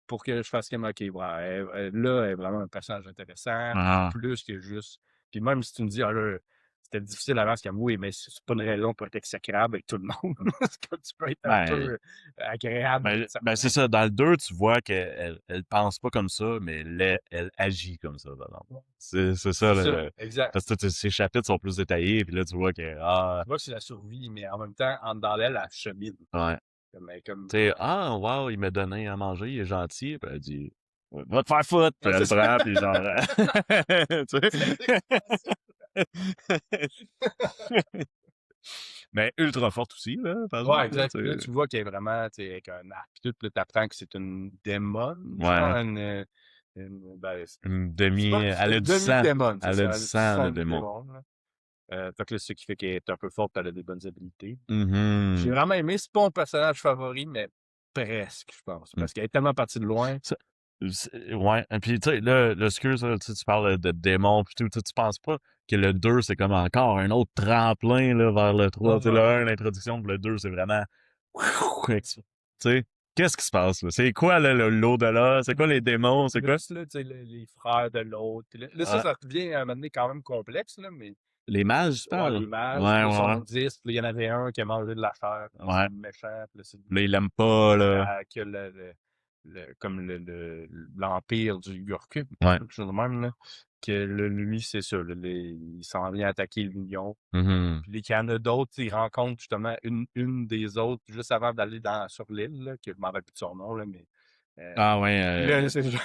pour que je fasse comme, OK, ouais, là, elle est vraiment un personnage intéressant, ah, plus que juste. Puis même si tu me dis, ah là, c'était difficile avant, c'est comme, oui, mais c'est pas une raison pour être exécrable avec tout le monde. C'est comme tu peux être un ben, peu agréable avec ben, c'est certains. ça, dans le 2, tu vois qu'elle pense pas comme ça, mais elle agit comme ça, par exemple. C'est ça, C'est ça, là. exact. Parce que ces chapitres sont plus détaillés, puis là, tu vois que, ah, Tu vois que c'est la survie, mais en même temps, en dedans d'elle, elle chemine. ouais. Comme, Tu sais, ah, wow, il m'a donné à manger, il est gentil. Puis elle dit, va te faire foutre. Puis ouais, elle c'est le ça. prend, puis genre, tu C'est exactement ça. sais. Mais ultra forte aussi, là, par Ouais, exemple, là, exact. tu Là, sais. tu vois qu'elle est vraiment, tu sais, avec un arc, puis tout, puis là, t'apprends que c'est une démon, genre, Ouais. ben, Une c'est demi, pas, c'est elle a une du sang. demi-démon, c'est Elle a ça, du elle a du sang, sang le de démon. démon, là. Fait que là, ce qui fait qu'elle est un peu forte, elle a des bonnes habilités. J'ai Mhm. vraiment aimé, c'est pas mon personnage favori, mais presque, je pense, Mm. parce qu'elle est tellement partie de loin. Ça- ouais. Et puis, tu sais, là, le excuse, là, tu sais, tu parles de démon, puis tout, tu penses pas que le 2 c'est comme encore un autre tremplin, là, vers le 3. Tu sais, le Uh-huh. 1, l'introduction, puis le 2 c'est vraiment, tu sais, qu'est-ce qui se passe, là? C'est quoi, là, l'au-delà? C'est quoi les démons? C'est quoi? Plus, là, tu sais, les frères de l'autre. Là, Ah, ça devient à un moment donné quand même complexe, là, mais les mages, tu ouais, parles? les mages, Ouais, puis là, ouais, ouais. sont 10, puis là, il y en avait un qui a mangé de la chair, puis là, c'est Ouais. le méchant, puis là, c'est Là, il l'aime pas, là. que comme l'empire du Yurku, Ouais. quelque chose de même, là, que lui, c'est ça, là, il s'en vient attaquer l'Union. Mhm. Puis qu'il y en a d'autres, il rencontre justement une des autres juste avant d'aller sur l'île, là, que je m'en rappelle plus de son nom, là, mais Ah, ouais, puis là, c'est genre,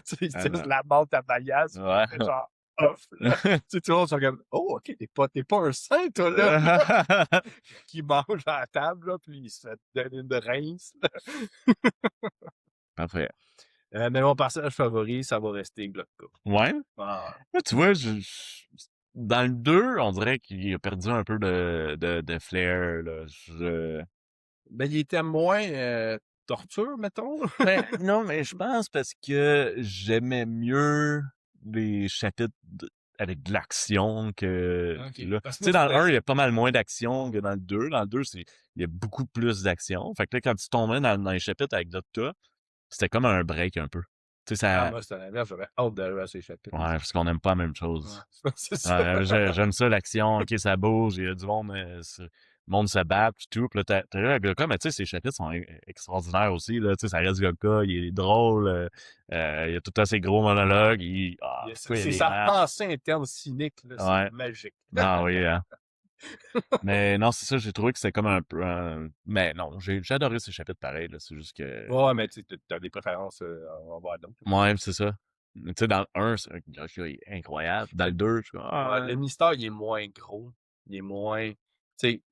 tu sais, ah, c'est non. la bande à paillasse, puis Ouais. c'est genre, off, là. Tu sais, tout le monde se regarde. Oh, OK, t'es pas un saint, toi, là. Qui mange à la table, là, puis il se fait donner une rince. Parfait. Mais mon personnage favori, ça va rester Glocka. Ouais. Ah. Là, tu vois, dans le 2, on dirait qu'il a perdu un peu de flair, là. Ben, il était moins torture, mettons. Ben, non, mais je pense parce que j'aimais mieux les chapitres avec de l'action que OK. là. Parce que Tu sais, moi, dans le c'était 1, il y a pas mal moins d'action que dans le 2. Dans le 2, il y a beaucoup plus d'action. Fait que là, quand tu tombais dans les chapitres avec Docta, c'était comme un break un peu. Tu sais, Ah, ça. moi, c'était l'inverse. J'avais hâte d'arriver à ces chapitres. Ouais, parce qu'on n'aime pas la même Ouais, chose. c'est ça. J'aime ça, l'action. OK, ça bouge, il y a du monde, le monde se bat, puis tout. Puis là, t'as là, Gokka, mais tu sais, ces chapitres sont extraordinaires aussi, là. Tu sais, ça reste Gokka, il est drôle, il y a tout à ses gros monologues, pourquoi il y a C'est des sa maps? pensée interne cynique, là, c'est Ouais. magique. Ah oui, hein. Mais non, c'est ça, j'ai trouvé que c'était comme un peu mais non, j'ai adoré ces chapitres pareil, là. C'est juste que. Ouais, mais tu sais, t'as des préférences envers d'autres. Ouais, c'est ça. Tu sais, dans le 1, c'est Gokka est incroyable. Dans le 2, je suis comme, Ouais, le mystère, il est moins gros. Il est moins. Tu sais,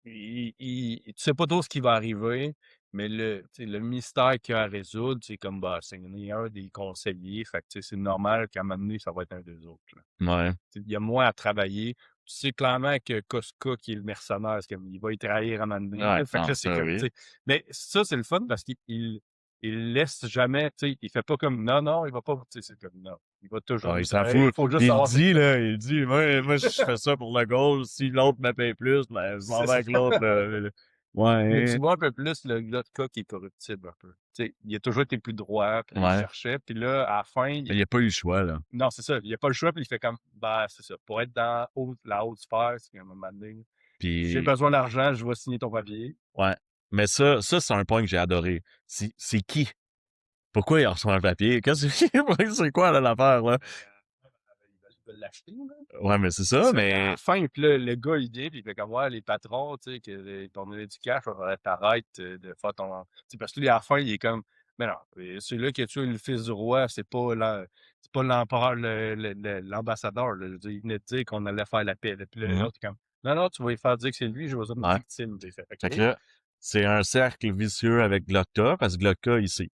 tu sais pas trop ce qui va arriver, mais tu sais, le mystère qu'il y a à résoudre, c'est comme, bah, c'est un des conseillers. Fait que, tu sais, c'est normal qu'à un moment donné, ça va être un des autres, là. Ouais. Il y a moins à travailler. Tu sais clairement que Cosca, qui est le mercenaire, c'est comme, il va y trahir à un moment donné. Ouais, Fait que non, là, c'est ça, comme, oui. tu sais. Mais ça, c'est le fun parce qu'il laisse jamais, tu sais, il fait pas comme, non, non, il va pas, tu sais, c'est comme, non. Il va toujours Ah, il dire, s'en hey, il fout. faut juste Puis il savoir c'est dit, quoi. là, moi, je fais ça pour le goal. Si l'autre me paye plus, ben, je m'en C'est vais ça. avec l'autre, là. Mais tu Ouais, vois un peu plus le gars de cas qui est corruptible un peu. Tu sais, il a toujours été plus droit, puis là, il ouais. cherchait, puis là, à la fin, Mais il n'y a pas eu le choix, là. non, c'est ça, il a pas le choix, puis il fait comme, bah, c'est ça, pour être dans la haute sphère, c'est qu'à un moment donné, j'ai Puis, besoin d'argent, je vais signer ton papier. ouais. Mais ça, c'est un point que j'ai adoré. C'est qui? Pourquoi il reçoit un papier? C'est quoi, là, l'affaire, là? Ils veulent l'acheter, là. Ouais, mais c'est C'est ça, ça. À mais, la fin, puis là, le gars, il vient, puis il fait comme, ouais, les patrons, tu sais, que t'ont donné du cash, t'arrêtes de faire ton. Tu sais, parce que lui, à la fin, il est comme, mais non, celui-là qui a tué le fils du roi, c'est pas l'empereur, l'ambassadeur, là. Je veux dire, il venait de dire qu'on allait faire la paix. Puis là, mhm, l'autre, est comme, non, non, tu vas lui faire dire que c'est lui, je vais une ouais. victime. J'ai fait, Fait que OK. là, c'est un cercle vicieux avec Glocta, parce que Glocta, il sait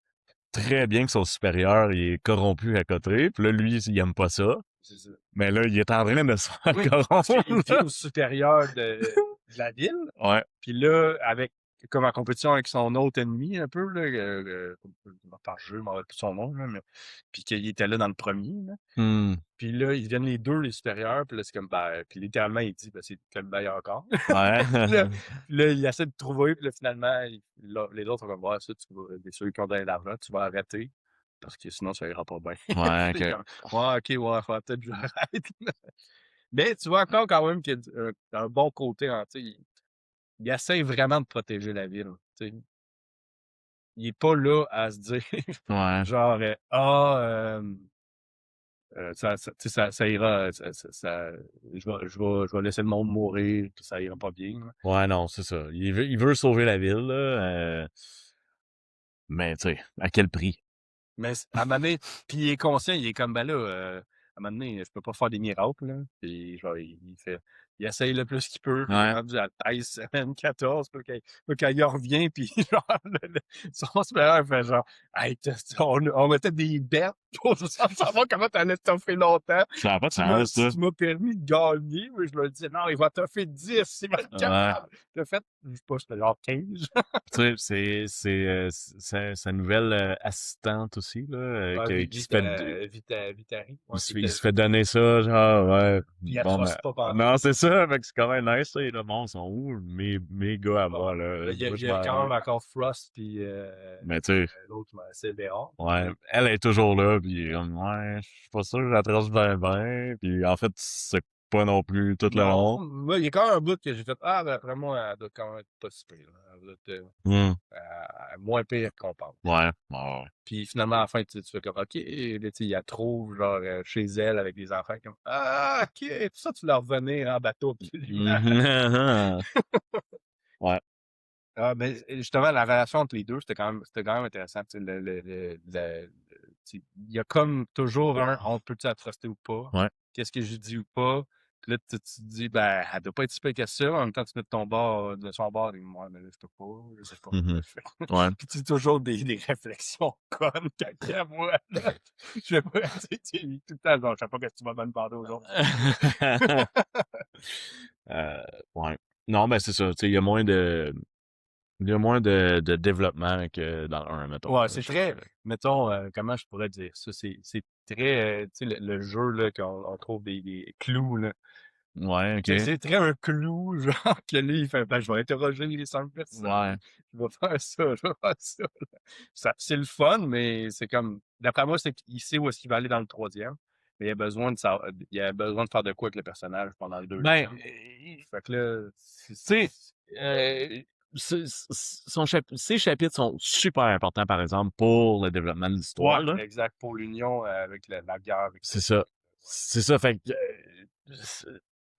très bien que son supérieur, il est corrompu à côté. Puis là, lui, il aime pas ça. C'est ça. Mais là, il est en train de se faire Oui, parce qu'il corrompre. était au supérieur de la ville. Ouais. Puis là, comme en compétition avec son autre ennemi, un peu, là, par jeu, je m'en rappelle plus son nom, là, mais, puis qu'il était là dans le premier. Là. Hmm. Puis là, ils deviennent les deux les supérieurs. Puis là, c'est comme, ben, puis littéralement, il dit, ben, c'est le meilleur encore. Ouais. Puis là, il essaie de trouver. Puis là, finalement, les autres sont comme, ouais, ça, ceux qui ont donné de l'argent, tu vas arrêter. Parce que sinon, ça ira pas bien. Ouais, C'est ok. comme, ouais, ok, ouais, faut peut-être que j'arrête. Mais tu vois encore quand même qu'il y a un bon côté, hein, tu sais, il essaie vraiment de protéger la ville. Tu sais. Il est pas là à se dire, Ouais. genre, tu sais, ça ira, je vais laisser le monde mourir, puis ça ira pas bien. Là. Ouais, non, c'est ça. Il veut sauver la ville, là. Mais, tu sais, à quel prix? Mais à un moment donné, puis il est conscient, il est comme, ben là, à un moment donné, je peux pas faire des miracles, là. Puis genre, il essaye le plus qu'il peut, puis il est Ouais. rendu à 13 semaines, 14, puis quand il revient, puis genre, son supérieur fait genre, hey, on mettait des bêtes pour savoir comment t'allais toffer longtemps. Ça n'a pas de sens, ça. Tu m'as permis de gagner, mais je me dis, non, il va toffer 10, il va être Ouais. capable. T'as fait, je sais pas, c'était genre 15. Tu sais, c'est sa nouvelle assistante aussi, là, Ouais, qui se fait, Vitari. Ouais, il se fait donner ça, genre, ouais. puis il Bon, ben, atroce pas pantoute. non, c'est ça, fait que c'est quand même nice, ça. Le monde sont où? Mes gars à Bon, moi, là. il y a, Moi, il je y a quand m'en. même encore Frost puis Mais, tu sais, l'autre, c'est Béron. ouais, elle est toujours là, puis comme, ouais, je suis pas sûr que je la trace bien, bien. Puis, en fait, c'est pas non plus tout le Non, long. moi, il y a quand même un bout que j'ai fait, ah, ben, après moi, elle doit quand même être pas si pire. Là. Elle doit être Hmm. moins pire qu'on pense. Ouais, ouais, Puis finalement, à la fin, tu fais comme, OK, là, tu sais, il la trouve, genre, chez elle avec des enfants, comme, ah, OK, tout ça, tu leur revenir en bateau, absolument. ouais. Ouais, Ah, mais justement, la relation entre les deux, c'était quand même intéressant. Tu sais, il y a comme toujours on peut-tu la truster ou pas? Ouais. Qu'est-ce que j'ai dit ou pas? Puis là, tu te dis, ben, elle doit pas être si pire que ça. En même temps, tu mets de ton bord, de son bord, et moi, mais là, je peux pas, je sais pas. Ouais. Puis tu as toujours des réflexions connes, caca, moi, là. Je sais pas, tu sais, tout le temps, genre, je sais pas ce que tu vas me demander aujourd'hui. Ouais. Non, ben c'est ça. Tu sais, il y a moins de développement que dans le 1, mettons. Ouais, c'est très, mettons, comment je pourrais dire ça? C'est très, tu sais, le jeu, là, qu'on trouve des clous, là. Ouais, ok. C'est très un clou, genre, que lui, il fait, ben, je vais interroger les 5 personnes. Ouais. Je vais faire ça, je vais faire ça, là. C'est le fun, mais c'est comme, d'après moi, c'est qu'il sait où est-ce qu'il va aller dans le troisième. Mais il a besoin de savoir, il a besoin de faire de quoi avec le personnage pendant le Ben, deuxième. Fait que là, tu sais, ces chapitres sont super importants, par exemple, pour le développement de l'histoire, ouais, là. exact, pour l'union avec la guerre. Avec C'est ça. C'est ça. Fait que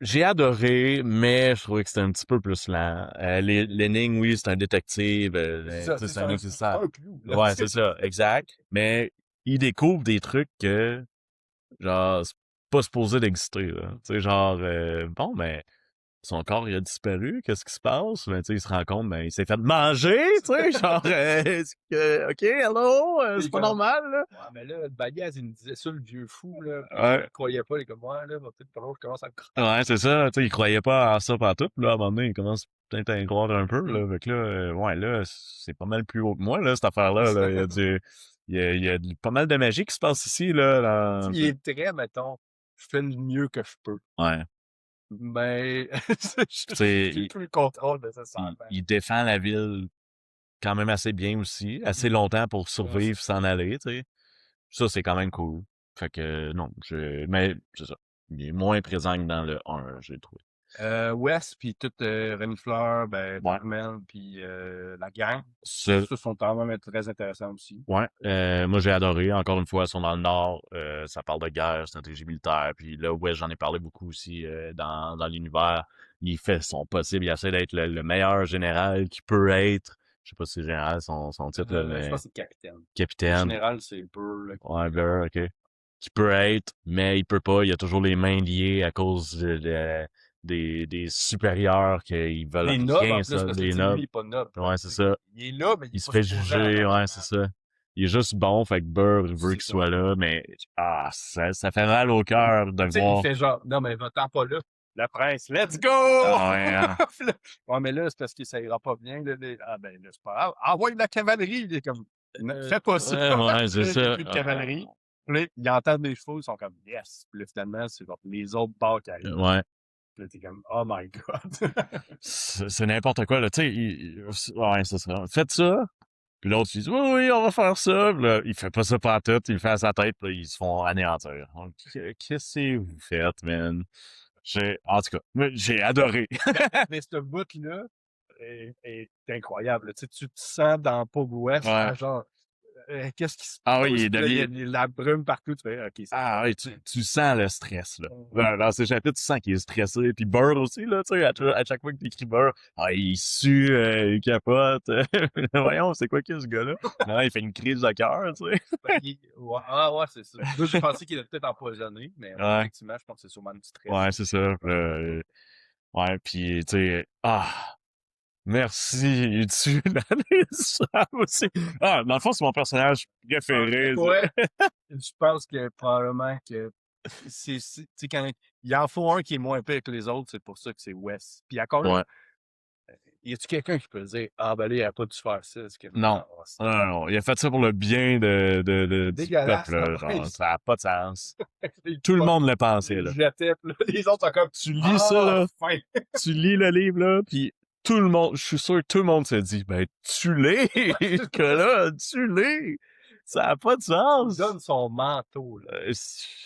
j'ai adoré, mais je trouvais que c'était un petit peu plus lent. L'énigme, oui, c'est un détective. C'est ça, C'est ça. un clou, là. Ouais, c'est ça, exact. Mais il découvre des trucs que, genre, c'est pas supposé d'exister, là. Tu sais, genre, bon, ben, son corps, il a disparu, qu'est-ce qui se passe? Ben, tu sais, il se rend compte, ben, il s'est fait manger, tu sais, genre, OK, hello, c'est pas normal, là. Ouais, mais là, le bagage, il me disait ça, le vieux fou, là. Puis Ouais. il croyait pas, il est comme, ouais, là, va peut-être falloir que je commence à me croire. Ouais, c'est ça, tu sais, il croyait pas à ça partout, puis là, à un moment donné, il commence peut-être à y croire un peu, là, fait que là, ouais, là, c'est pas mal plus haut que moi, là, cette affaire-là, là, il y a pas mal de magie qui se passe ici, là, Il est très, mettons, je fais le mieux que je peux. ouais, Mais, tu sais, j'ai plus le contrôle de ça, il défend la ville quand même assez bien aussi, assez longtemps pour survivre, s'en aller, tu sais, ça, c'est quand même cool, fait que, non, mais, c'est ça, il est moins présent que dans le 1, j'ai trouvé. Wes, puis toute Renfleur, ben, Ouais. Carmel, puis la gang, Ce, ça sont quand même très intéressants aussi. Ouais, moi j'ai adoré. Encore une fois, ils sont dans le Nord, ça parle de guerre, stratégie militaire. Puis là, ouais, j'en ai parlé beaucoup aussi dans l'univers. Il fait son possible, il essaie d'être le meilleur général qui peut être. Je sais pas si c'est général son titre, là, Je mais pense que c'est capitaine. Le capitaine. général, c'est Burr, là. Ouais, Blur, ok. Qui peut être, mais il peut pas. Il a toujours les mains liées à cause des supérieurs qui veulent Les nobles, rien, en plus, ça, parce que des tu sais, lui, il nobles. est pas noble. Ouais, c'est ça. Il est là, mais il Il est se pas fait supposé juger, avoir ouais, la c'est ça. Il est juste bon, fait que Burr veut C'est qu'il ça. soit là, mais ça fait mal au cœur de Tu sais, il voir. fait genre, non, mais va-t'en pas là. La presse, let's go! Ah ouais, hein. Puis là, ouais, mais là, c'est parce que ça ira pas bien. Là, ah, ben, là, c'est pas grave. Envoie de la cavalerie. Il est comme, fais pas ça. Ouais, c'est Là, il y a ça. plus de cavalerie. Puis là, ils entendent des chevaux, ils sont comme, yes. Puis là, finalement, c'est genre les autres barres qui arrivent. Ouais. Puis là, t'es comme, oh my god. C'est n'importe quoi, là. Tu sais, ouais, c'est ça. Faites ça. Puis l'autre, il dit, oui, oui, on va faire ça. Puis là, il fait pas ça par tout. Il le fait à sa tête. Puis là, ils se font anéantir. Donc, qu'est-ce que vous faites, man? En tout cas, moi, j'ai adoré. Mais ce bout-là est incroyable. Tu sais, tu te sens dans Pog West, Ouais. genre, qu'est-ce qui se Ah oui, passe? il Puis là, il y a devient... la brume partout. Tu fais, OK, c'est Ah oui, tu sens le stress, là. Ouais. Dans ces chapitres, tu sens qu'il est stressé. Puis Bird aussi, là, tu sais, à chaque fois que t'écris Bird, ah, il sue, il capote. Voyons, c'est quoi que ce gars-là? Non, il fait une crise de cœur, tu sais. Ben, ouais, ah ouais, c'est ça. Moi, j'ai pensé qu'il était peut-être empoisonné, mais Ouais, effectivement, je pense que c'est sûrement du stress. ouais, c'est ça. Ouais, puis, tu sais, merci, il tue l'analyse aussi. Ah, dans le fond, c'est mon personnage préféré. Ouais, je pense que probablement que tu sais, quand il en faut un qui est moins pire que les autres, c'est pour ça que c'est Wes. Puis encore là, Ouais. y a-tu quelqu'un qui peut dire, ah ben là, il a pas dû faire ça? C'est que, Non. c'est Non, il a fait ça pour le bien du dégueulasse, peuple, là. la Genre, presse. ça n'a pas de sens. Il Tout le pas- monde le pensait, il là. jetait, puis là, les autres sont comme, Tu lis ça, là, fin. tu lis le livre, là, puis tout le monde, je suis sûr que tout le monde se dit, ben, tue-les, que là, tue-les. Ça n'a pas de Il sens. donne son manteau, là. Puis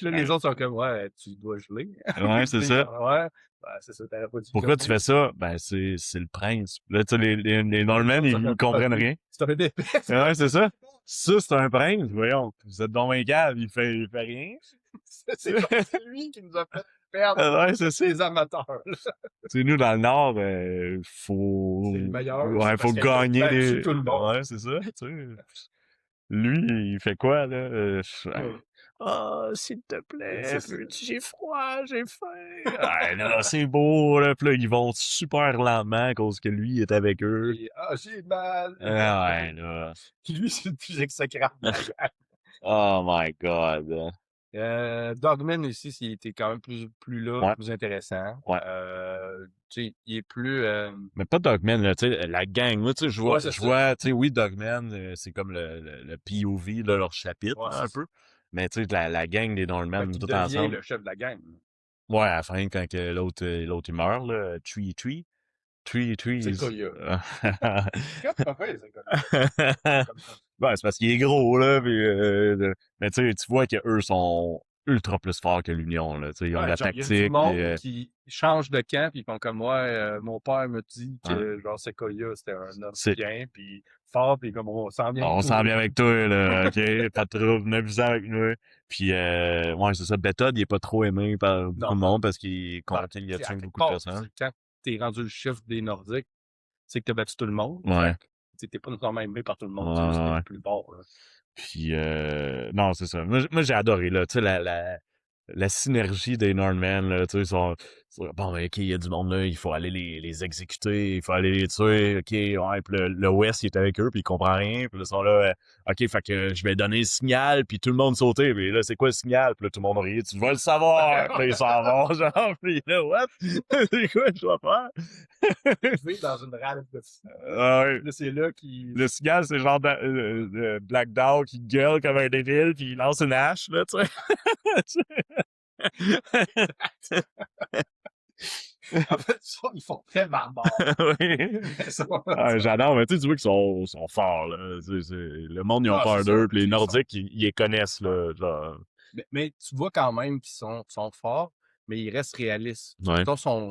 là, les autres sont comme, ouais, tu dois geler. Ouais, c'est ça. Ouais, c'est ça, t'aurais pas dû Pourquoi tu geler. fais ça? Ben, c'est le prince. Là, tu sais, les Normands, ils comprennent rien. C'est un épée. Ouais, c'est ça. Ça, c'est un prince. Voyons, vous êtes donc un gars, il fait rien. C'est lui qui nous a fait perdre Ouais, c'est ça. les amateurs. là. Tu sais, nous, dans le Nord, faut... C'est le meilleur. Ouais, c'est faut parce que gagner battu les... tout le monde. Ouais, c'est ça, tu sais. lui, il fait quoi, là? Ouais. Ah, s'il te C'est plaît, ça. j'ai froid, j'ai faim. Ah, là, c'est beau, là. Puis là, ils vont super lentement à cause que lui il est avec eux. J'ai mal. Ah, ouais, là. Lui, c'est le plus exécrable de la gang. Oh my God. Dogman ici, il était quand même plus là, Ouais, plus intéressant. ouais. Tu sais, il est plus. Mais pas Dogman, là, tu sais, la gang. Moi, tu sais, Ouais, c'est je ça. vois, tu sais, oui, Dogman, c'est comme le POV, là, leur chapitre, Ouais, là, c'est un ça. peu. Mais tu sais, la gang des Fait Norman, qu'il tout devient ensemble. le chef de la gang. Ouais, à la fin, quand que l'autre, il meurt, là, Tree, C'est Trees. Koya. Quand tu fait, c'est comme ça. Ouais, c'est parce qu'il est gros, là, puis, mais tu vois qu'eux sont ultra plus forts que l'Union, là, tu sais, ils ont Ouais, la genre, il y a du tactique, puis, monde qui change de camp, puis ils font comme moi, mon père me dit ouais, que, genre, Sequoia, c'était un homme c'est, bien, puis fort, puis comme on s'en vient avec on s'en toi. vient avec toi, là, ok, pas de trouble, 9 ans avec nous. Puis, ouais, c'est ça, Bethod, il est pas trop aimé par beaucoup Non. de monde parce qu'il Ben, compte, il y a tu sais, à tué quelque beaucoup de part, personnes. quand t'es rendu le chef des Nordiques, c'est que t'as battu tout le monde. Fait Ouais, que, tu sais, t'es pas nécessairement aimé par tout le ouais, monde, c'est juste que t'es ouais, le ouais. plus fort, là. Puis, non, c'est ça. Moi j'ai adoré, là, tu sais, la synergie des Northman, là, tu sais, bon, ben, OK, il y a du monde, là, il faut aller les exécuter, il faut aller les tuer, OK, ouais, puis le West, il est avec eux, puis il comprend rien, puis là, ils sont là, OK, fait que je vais donner le signal, puis tout le monde sauter, puis là, c'est quoi le signal? Puis là, tout le monde rit, tu vas le savoir, puis là, ils s'en vont, genre, puis là, what? C'est quoi je dois faire? Arrivé dans une rade de fou. Ouais. Là, c'est là qu'il. Le signal, c'est genre Black Dog qui gueule comme un débile puis il lance une hache, là, tu sais. En fait, ça, ils font très barbare. Oui. Ça, Ah, j'adore, mais tu sais, tu vois qu'ils sont forts, là. Le monde, ils ont non, c'est peur ça. d'eux, puis les Ils sont. Nordiques, ils les connaissent, là, genre. Mais tu vois quand même qu'ils sont forts, mais ils restent réalistes. Ouais, Mettons, sont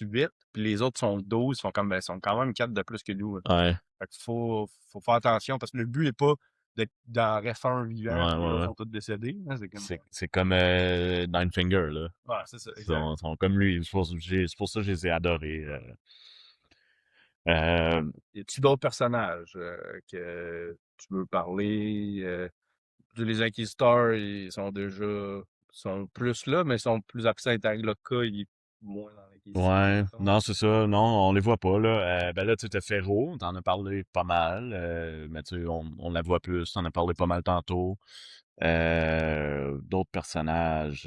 8, puis les autres sont 12, sont quand même 4 de plus que nous, là. ouais, Fait qu'il faut faire attention parce que le but n'est pas d'être d'en rester un vivant, ouais, puis les ouais, autres ouais. sont tous décédés, hein, c'est comme. C'est comme Nine Finger, là. Ouais, c'est ça, Ils exact. sont comme lui. C'est pour ça que je les ai adorés. Euh, Y a-tu d'autres personnages que tu veux parler? Les Inquisiteurs, ils sont plus là, mais ils sont plus absents. Tangloka, il est moins dans l'Inquisition, Ouais, mettons. non, c'est ça. Non, on les voit pas, là. Ben là, tu sais, Ferro, t'en as parlé pas mal. Mais tu sais, on la voit plus. T'en as parlé pas mal tantôt. D'autres personnages,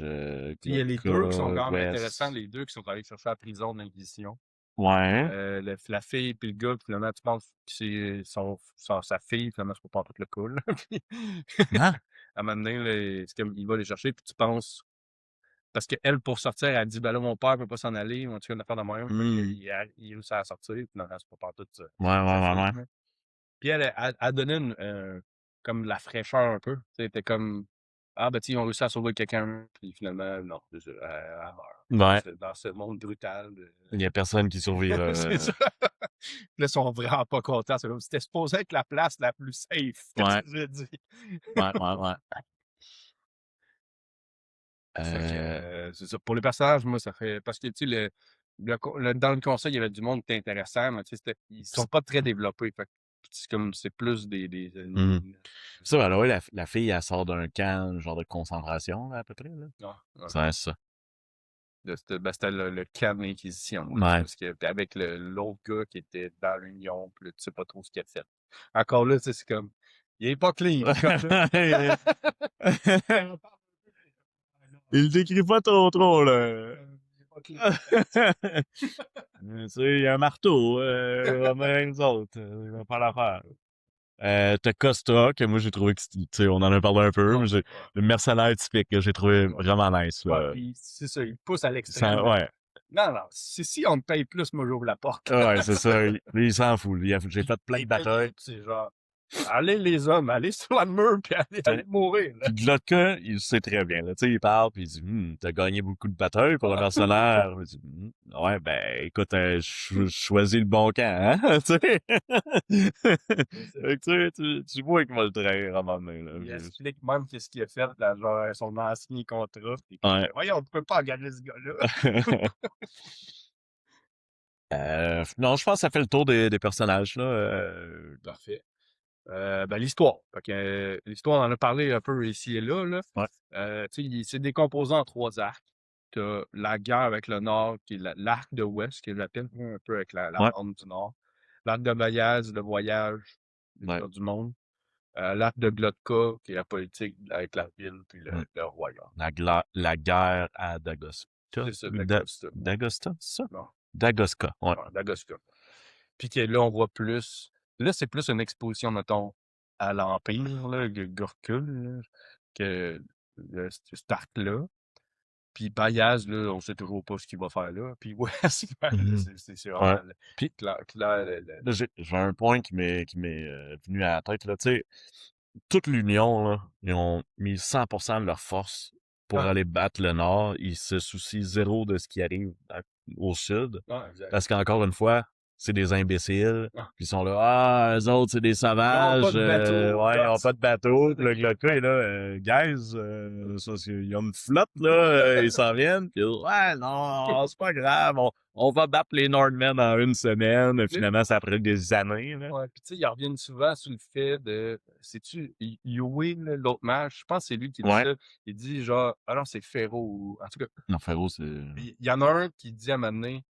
Il y a les deux qui sont Glocka, quand même intéressants, West. les deux qui sont allés chercher la prison de l'Inquisition. Ouais. La fille puis le gars, puis finalement, tu penses que c'est sa fille, finalement, c'est pas tout le cas, là. Puis, Hein? à un moment donné, là, c'est comme, il va les chercher, puis tu penses, parce qu'elle, pour sortir, elle dit, ben là, mon père peut pas s'en aller, ou en tout cas, une affaire de même, fait Hmm. qu'il réussit à sortir, puis non, c'est pas partout Ouais, ouais, sa ouais, fille, ouais. là. Puis elle donnait comme de la fraîcheur un peu, tu sais, elle était comme, ah, ben, tu sais, ils ont réussi à sauver quelqu'un, puis finalement, non, c'est ça, elle meurt, Ouais. dans ce monde brutal. Il y a personne qui survit, là. C'est ça. Puis là, ils sont vraiment pas contents. C'est comme, c'était supposé être la place la plus safe. Qu'est-ce Ouais, que j'ai dit? ouais, ouais, ouais. Fait que, Euh, c'est ça. Pour les personnages, moi, ça fait. Parce que, tu sais, dans le conseil, il y avait du monde qui était intéressant, mais tu sais, ils sont pas très développés. Fait que c'est comme, c'est plus des hmm. ennemis. Ça, alors, ouais, la fille, elle sort d'un camp, genre de concentration, là, à peu près, là. Ah, ouais. C'est ça. C'était le camp de l'Inquisition. Là. Ouais. Parce que, puis avec l'autre gars qui était dans l'Union, puis là, tu sais pas trop ce qu'il a fait. Encore là, tu sais, c'est comme. Il est pas clean, ce gars-là. Il décrit pas trop trop, là. Il est pas clean. Tu sais, il y a un marteau, on est nous autres, il va pas l'affaire. T'as Costa, que moi j'ai trouvé que, tu sais, on en a parlé un peu, Ouais, mais le mercenaire typique, que j'ai trouvé ouais. vraiment nice, Ouais, là. puis c'est ça, il pousse à l'extrême. Ouais. Non, non, si on me paye plus, moi j'ouvre la porte. Ouais, c'est ça. Lui, il s'en fout. J'ai fait plein de batailles. C'est genre, allez les hommes, allez sur la mur, puis allez mourir. Là. Puis de l'autre cas, il sait très bien. Là. Tu sais, il parle, puis il dit t'as gagné beaucoup de batailles pour un mercenaire. Il dit, ouais, ben, écoute, je choisis le bon camp, hein? Tu sais? Fait que, tu vois qu'il va le trahir à un moment donné. Là. Il explique même qu'est-ce qu'il a fait, là, genre son ancien contrat. Puis Ouais. voyons, on ne peut pas engager ce gars-là. Non, je pense que ça fait le tour des personnages. Là. Parfait. Ben, l'histoire. Fait que, l'histoire, on en a parlé un peu ici et là, là. Ouais. Tu sais, c'est décomposé en 3 arcs. T'as la guerre avec le Nord, qui est l'arc de l'Ouest, qui l'appelle un peu avec la Ouais. bande du Nord. L'arc de Bayaz, le voyage, Ouais. l'histoire du monde. L'arc de Glotka, qui est la politique avec la ville puis Mm. le royaume. La guerre à Dagosta. C'est ça, d'Augusta. Dagosta, c'est ça? Bon, Dagoska, ouais. ouais, d'Augusta. Puis que là, on voit plus. Là, c'est plus une exposition, mettons, à l'Empire, là, Gorkul, là, que cet arc-là. Puis Bayaz, là, on sait toujours pas ce qu'il va faire là. Puis West, ben, là, Mhm. c'est Ouais. vraiment Puis clair, là, j'ai un point qui m'est venu à la tête, là. Tu sais, toute l'Union, là, ils ont mis 100% de leur force pour ah, aller battre le Nord. Ils se soucient zéro de ce qui arrive au Sud. ah, exact. Parce qu'encore une fois, c'est des imbéciles. Ah. Puis ils sont là, ah, eux autres, c'est des Ils ont pas sauvages. de bateau, Ouais, ils ont pas de bateau. Puis le gars. gars est là, guys, il y a une flotte, là, ils s'en viennent. Puis ouais, non, c'est pas grave. On va battre les Nordmen en une semaine. Finalement, ça a pris des années, là. Ouais, puis tu sais, ils reviennent souvent sur le fait de, sais-tu, Yui, là, l'autre mage, je pense que c'est lui qui dit Ouais. ça. Il dit genre, ah non, c'est Féro, ou en tout cas, Non, Féro, c'est... il y en a un qui dit à un moment donné,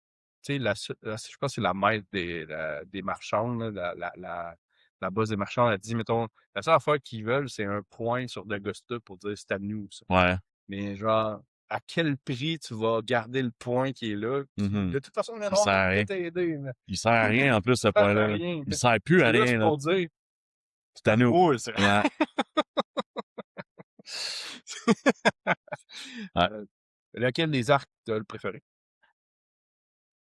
tu sais, je pense que c'est la maître des marchands, là, la boss des marchands, elle dit, mettons, la seule affaire qu'ils veulent, c'est un point sur Dagusta pour dire c'est à nous, ça. Ouais. Mais genre, à quel prix tu vas garder le point qui est là? Mhm. De toute façon, le Il Nord sert va à rien. t'aider, là. Il sert à rien, en plus, ce Ça sert à point-là. rien. Il sert plus à C'est juste rien, là. pour dire, C'est à nous. oh, c'est Ouais. Ouais. Lequel des arcs t'as le préféré?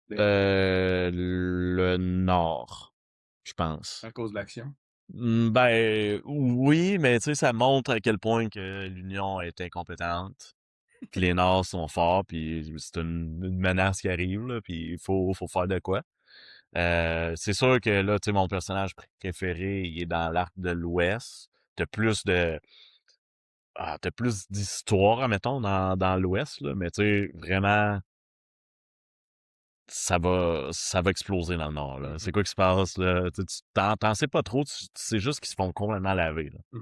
Le Nord, je pense. À cause de l'action. Ben, oui, mais tu sais, ça montre à quel point que l'Union est incompétente. Que les Nords sont forts, puis c'est une menace qui arrive, là, puis il faut faire de quoi. C'est sûr que là, tu sais, mon personnage préféré, il est dans l'arc de l'Ouest. T'as plus d'histoire, mettons, dans l'Ouest, là, mais tu sais, vraiment, ça va exploser dans le Nord, là. C'est quoi qui se passe, là? Tu sais, t'en sais pas trop, tu sais juste qu'ils se font complètement laver, là. Tu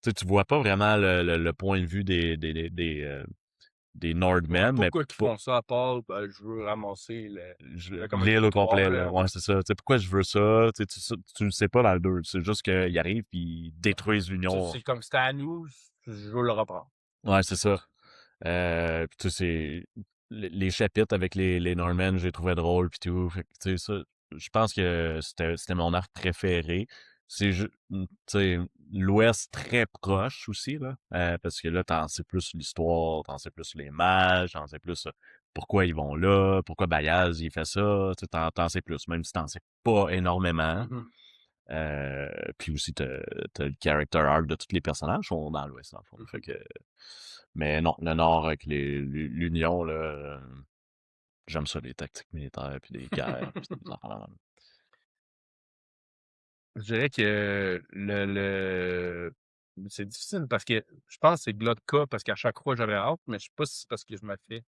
sais, tu vois pas vraiment le point de vue des Ouais, Nordmen, mais pourquoi ils font ça à part, ben, je veux ramasser comme un l'île au territoire, complet, là, là. Ouais, c'est ça. Tu sais, pourquoi je veux ça? Tu sais, tu le sais pas dans le 2. C'est juste qu'ils arrivent puis ils détruisent l'Union. c'est comme c'était à nous, je veux le reprendre. Ouais, c'est ça. Puis tu sais, les chapitres avec les Norman, j'ai trouvé drôle puis tout. Fait que, tu sais, ça, je pense que c'était mon arc préféré. Tu sais, l'Ouest très proche aussi, là. Parce que là, t'en sais plus l'histoire, t'en sais plus les mages, t'en sais plus pourquoi ils vont là, pourquoi Bayaz, il fait ça. Tu sais, t'en sais plus, même si t'en sais pas énormément. Puis aussi, t'as le character arc de tous les personnages sont dans l'Ouest, en fond. Fait que, mais non, le Nord avec l'Union, là, j'aime ça, les tactiques militaires, puis des guerres, puis des affaires de même. Je dirais que c'est difficile parce que je pense que c'est Glotka parce qu'à chaque fois j'avais hâte, mais je sais pas si c'est parce que je me fais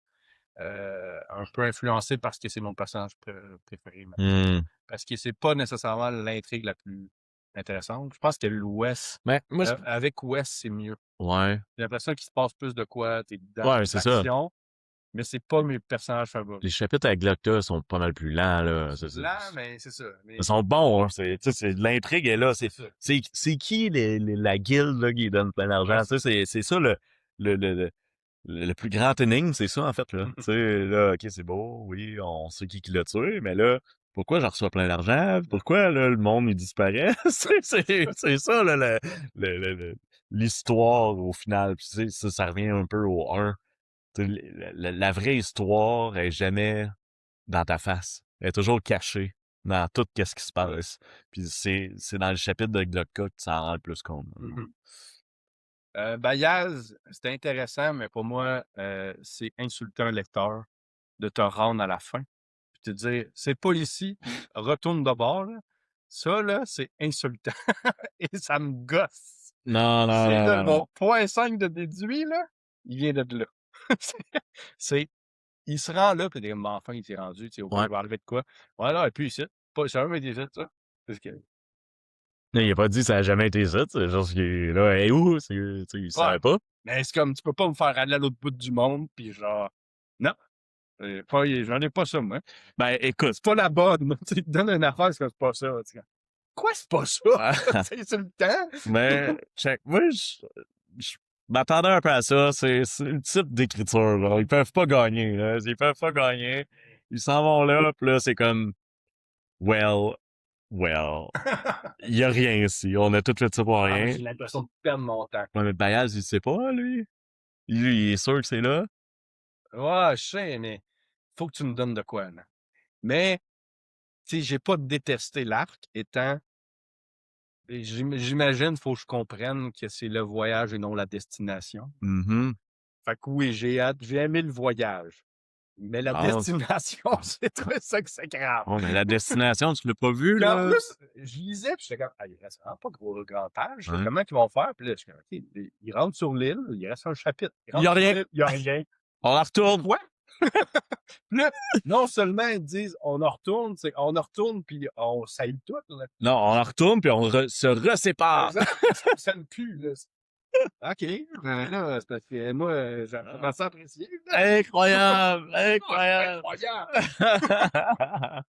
un peu influencé parce que c'est mon personnage préféré maintenant. Hmm. Parce que c'est pas nécessairement l'intrigue la plus intéressante. Je pense que l'Ouest, Mais moi, avec Ouest, c'est mieux. ouais, J'ai l'impression qu'il se passe plus de quoi, t'es dedans, ouais, c'est ça. l'action, mais c'est pas mes personnages favoris. Les chapitres avec Glocta sont pas mal plus lents, là. C'est lent, mais c'est ça. Ils sont bons, hein. Tu sais, l'intrigue est là. C'est ça. C'est qui la guilde, là, qui donne plein d'argent? Ouais, Tu sais, c'est ça, le, le, le, le plus grand énigme, c'est ça, en fait, là. Tu sais, là, OK, c'est beau, oui, on sait qui l'a tué, mais là, pourquoi j'en reçois plein d'argent? Pourquoi, là, le monde, il disparaît? C'est ça, là, l'histoire, au final. Puis, tu sais, ça revient un peu au 1. Tu sais, la vraie histoire est jamais dans ta face. Elle est toujours cachée dans tout ce qui se passe. Puis c'est dans le chapitre de Glocka que tu s'en rends le plus compte. Bayaz, c'était intéressant, mais pour moi, c'est insulter un lecteur de te rendre à la fin, puis te dire: «C'est pas ici, retourne de bord, là». Ça, là, c'est insultant et ça me gosse. Non, non, C'est non, là, non, non. mon point 5 de déduit, là, il vient de là. C'est il se rend là, puis tu es comme: «Bon, enfin, il s'est rendu, tu sais, au pire, Ouais. il va arriver de quoi?» «Ouais, non, et puis ici, pas ça, mais ici, ça». Parce que Non, il a pas dit ça a jamais été ça, tu sais, genre, qu'il est là, hey, où? Tu sais, il savait pas. Mais c'est comme, tu peux pas me faire aller à l'autre bout du monde, puis genre, non, j'en ai pas ça, moi. Ben, écoute, C'est pas la bonne. Tu sais, donne une affaire, c'est pas ça. Tu sais. Quoi, c'est pas ça? C'est le temps. mais, check, moi, je m'attendais un peu à ça, c'est le type d'écriture, là. Ils peuvent pas gagner, là. Ils peuvent pas gagner. Ils s'en vont là, pis là, c'est comme, well, il y a rien ici. On a tout fait ça pour rien. J'ai l'impression de perdre mon temps. Ouais, mais Bayaz, il sait pas, lui. Lui, il est sûr que c'est là. Ouais, je sais, mais faut que tu me donnes de quoi, là. Mais, tu sais, j'ai pas détesté l'arc, étant. J'imagine, faut que je comprenne que c'est le voyage et non la destination. Mm-hmm. Fait que oui, j'ai aimé le voyage. Mais la Ah, destination, c'est trop ça que c'est grave. oh, mais la destination, tu l'as pas vu, Puis en là? plus, je lisais, puis j'étais comme, ah, il reste vraiment pas gros grand page. Ouais. Comment ils vont faire? Puis là, je suis comme, OK, ils rentrent sur l'île, il reste un chapitre. Il y a rien. Il y a rien. On la retourne. Quoi? Puis là, non seulement ils disent, on en retourne, c'est on en retourne, puis on saille tout, là. Non, on la retourne, puis on se resépare. Ça me pue, là. OK, là, c'est parce que moi, j'ai commencé à apprécier. Incroyable! Incroyable! Incroyable!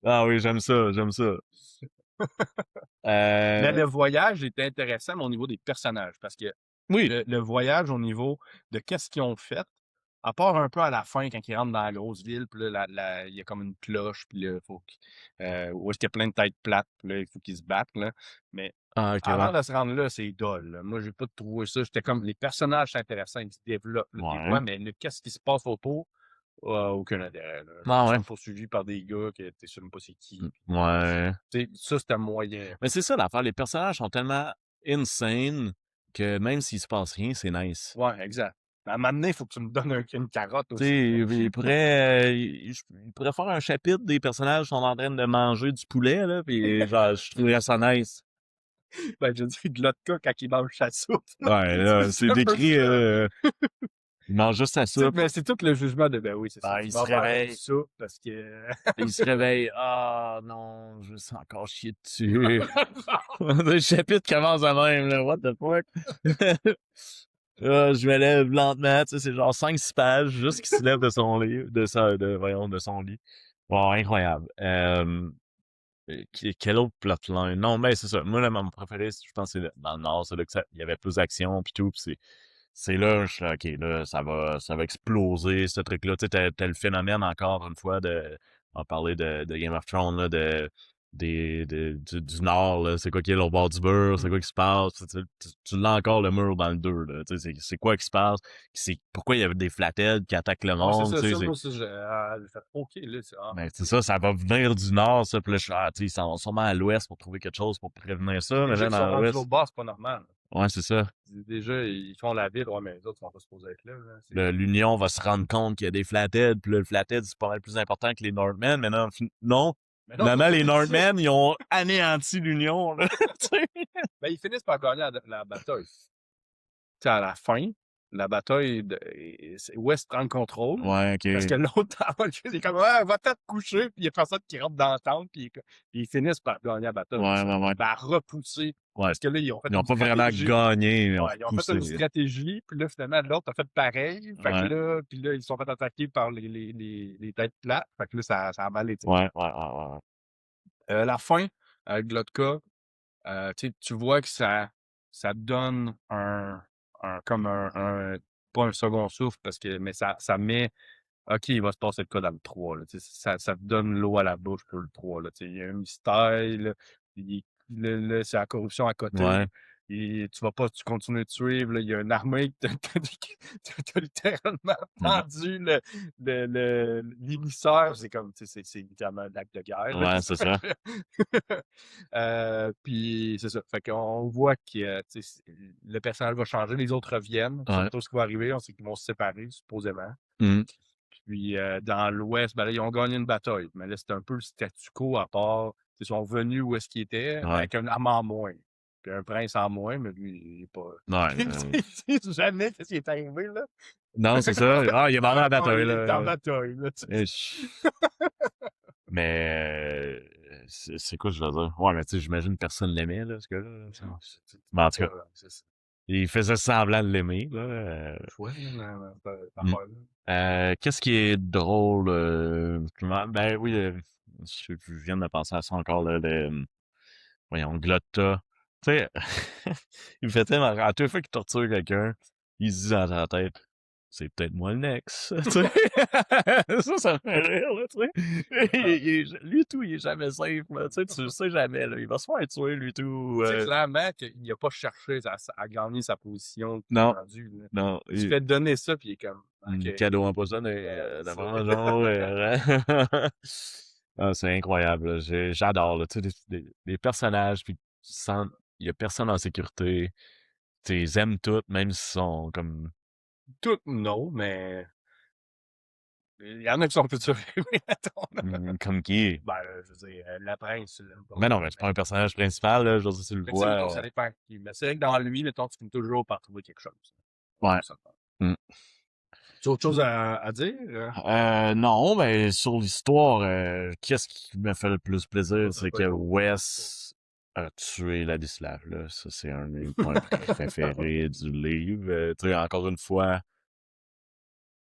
Ah oui, j'aime ça, j'aime ça. Mais le voyage était intéressant, mais au niveau des personnages, parce que Oui. le voyage au niveau de qu'est-ce qu'ils ont fait, à part un peu à la fin, quand ils rentrent dans la grosse ville, puis là, il y a comme une cloche, puis là, où est-ce qu'il y a plein de têtes plates, puis là, il faut qu'ils se battent, là. Mais Ah, ok, avant ouais. de se rendre là, c'est dole, là. Moi, j'ai pas trouvé ça. J'étais comme, les personnages sont intéressants, ils se développent, là, des Ouais. fois, mais qu'est-ce qui se passe autour? Aucun intérêt, là. Ah, ouais. Ils sont poursuivis par des gars que tu sais même pas c'est qui. Ouais. Tu sais, ça, c'était moyen. Mais c'est ça l'affaire, les personnages sont tellement insane que même s'il se passe rien, c'est nice. Ouais, exact. À un moment donné, il faut que tu me donnes une carotte Tu aussi. sais, il pourrait faire un chapitre des personnages qui sont en train de manger du poulet, là, pis genre, je trouverais ça nice. Ben, je dis de l'autre cas quand il mange sa soupe. Ouais, là, c'est un peu décrit, il mange juste sa Tu sais, soupe. mais c'est tout le jugement de, ben oui, c'est ça. Ben, Tu il vas se faire réveille. une soupe parce que... Il se réveille. Ah non, je me sens encore chier dessus. Le chapitre commence de même, là. What the fuck? Je me lève lentement, tu sais, c'est genre 5-6 pages, juste qu'il se lève de son lit, de son lit. Bon, incroyable. Quel autre plotline? Non, mais c'est ça. Moi, là, mon préféré, je pense que c'est dans le Nord, c'est là que il y avait plus d'action pis tout, pis c'est là, je suis là, ok, là, ça va exploser, ce truc-là. Tu sais, t'as le phénomène, encore une fois, on parlait de Game of Thrones, là, du Nord, là. C'est quoi qui est là au bord du mur? C'est quoi qui se passe? Tu l'as encore, le mur, dans le 2, là. Tu sais, c'est quoi qui se passe? Pourquoi il y avait des flatheads qui attaquent le Oh, c'est monde? ça, Tu sais, ça, moi, ça, j'ai fait, OK, là, c'est... mais c'est ça va venir du Nord, ça. Puis là, tu sais, ils s'en vont sûrement à l'Ouest pour trouver quelque chose pour prévenir ça. Mais Déjà là, qu'ils sont dans rendus l'Ouest, l'autre bord, c'est pas normal. ouais, c'est ça. Déjà, ils font la ville, ouais, mais les autres sont pas supposés être là. Là. L'Union va se rendre compte qu'il y a des flatheads, puis là, le flathead, c'est pas mal plus important que les Northmen, mais non, non. Mais non, Finalement, les Northmen, ils ont anéanti l'Union, là. ben, ils finissent par gagner la bataille. Tu sais, à la fin, la bataille, West prend le contrôle. Ouais, ok. Parce que l'autre, c'est comme, ah, va te coucher, puis il y a personne qui rentre dans la tente, puis ils finissent par gagner la bataille. Ouais. Ben, repousser. Ouais. Parce que là, ils ont fait Ils ont pas vraiment gagné, mais ils ont fait une stratégie, puis là, finalement, l'autre a fait pareil. Fait que là, puis là, ils se sont fait attaquer par les têtes plates. Fait que là, ça a mal été. Ouais. La fin, avec Glotka, tu vois que ça donne comme pas un second souffle, mais ça met, OK, il va se passer le cas dans le 3, là, ça te donne l'eau à la bouche pour le 3, là, il y a un mystère, là, là, c'est la corruption à côté. Ouais. Et tu continues de suivre, là, il y a une armée qui t'a littéralement pendu l'émissaire. C'est comme, c'est littéralement un acte de guerre. Là, Ouais, c'est ça. puis c'est ça. Fait qu'on voit que le personnage va changer, les autres reviennent. On sait pas trop ce qui va arriver, on sait qu'ils vont se séparer, supposément. Puis dans l'Ouest, ben là, ils ont gagné une bataille. Mais là, c'est un peu le statu quo à part. Ils sont venus où est-ce qu'ils étaient, avec un arme en moins. Puis un prince en moins, mais lui, il est pas. Ouais. Il sait jamais ce qui est arrivé, là. Non, c'est ça. Ah, il est mort dans la bataille, là. Dans la bataille, là. Mais c'est quoi je veux dire? Ouais, mais tu sais, j'imagine que personne l'aimait, là, ce gars-là. Là. Non, Mais en tout cas, c'est ça. il faisait semblant de l'aimer, là. Ouais, dans cette Mm. affaire-là. Qu'est-ce qui est drôle? Ben oui, je viens de penser à ça encore, là, voyons, Glotta. Tu sais, il me fait tellement rire. À toute fois qu'il torture quelqu'un, il se dit dans sa tête, c'est peut-être moi le next. Tu sais? Ça me fait rire, là, tu sais. Lui, tout, il est jamais safe, là. Tu sais, tu le sais jamais, là. Il va se faire tuer, lui, tout. Tu sais clairement qu'il n'a pas cherché à gagner sa position Non, rendue, là. non. Il se fait donner ça, puis il est comme, OK. Cadeau empoisonné, C'est ça. d'abord, genre. Ah, c'est incroyable, là. J'adore, là. Tu sais, des personnages, puis tu sens, il y a personne en sécurité. Tu les aimes toutes, même s'ils sont comme. Toutes, non, mais il y en a qui sont plus aimés, mettons. Comme qui? Ben, je veux dire, la prince, tu l'aimes pas. Mais non, mais c'est pas un personnage principal, là. Je veux dire, tu le Mais tu sais, mettons, vois. ça dépend qui. Mais c'est vrai que dans lui, mettons, tu finis toujours par trouver quelque chose. Ouais. Ça. Mm. Tu as autre chose à dire? Non, mais sur l'histoire, qu'est-ce qui me fait le plus plaisir, c'est que Wes a tué Ladislav, là. Ça, c'est un de mes points préférés du livre. Tu sais, encore une fois,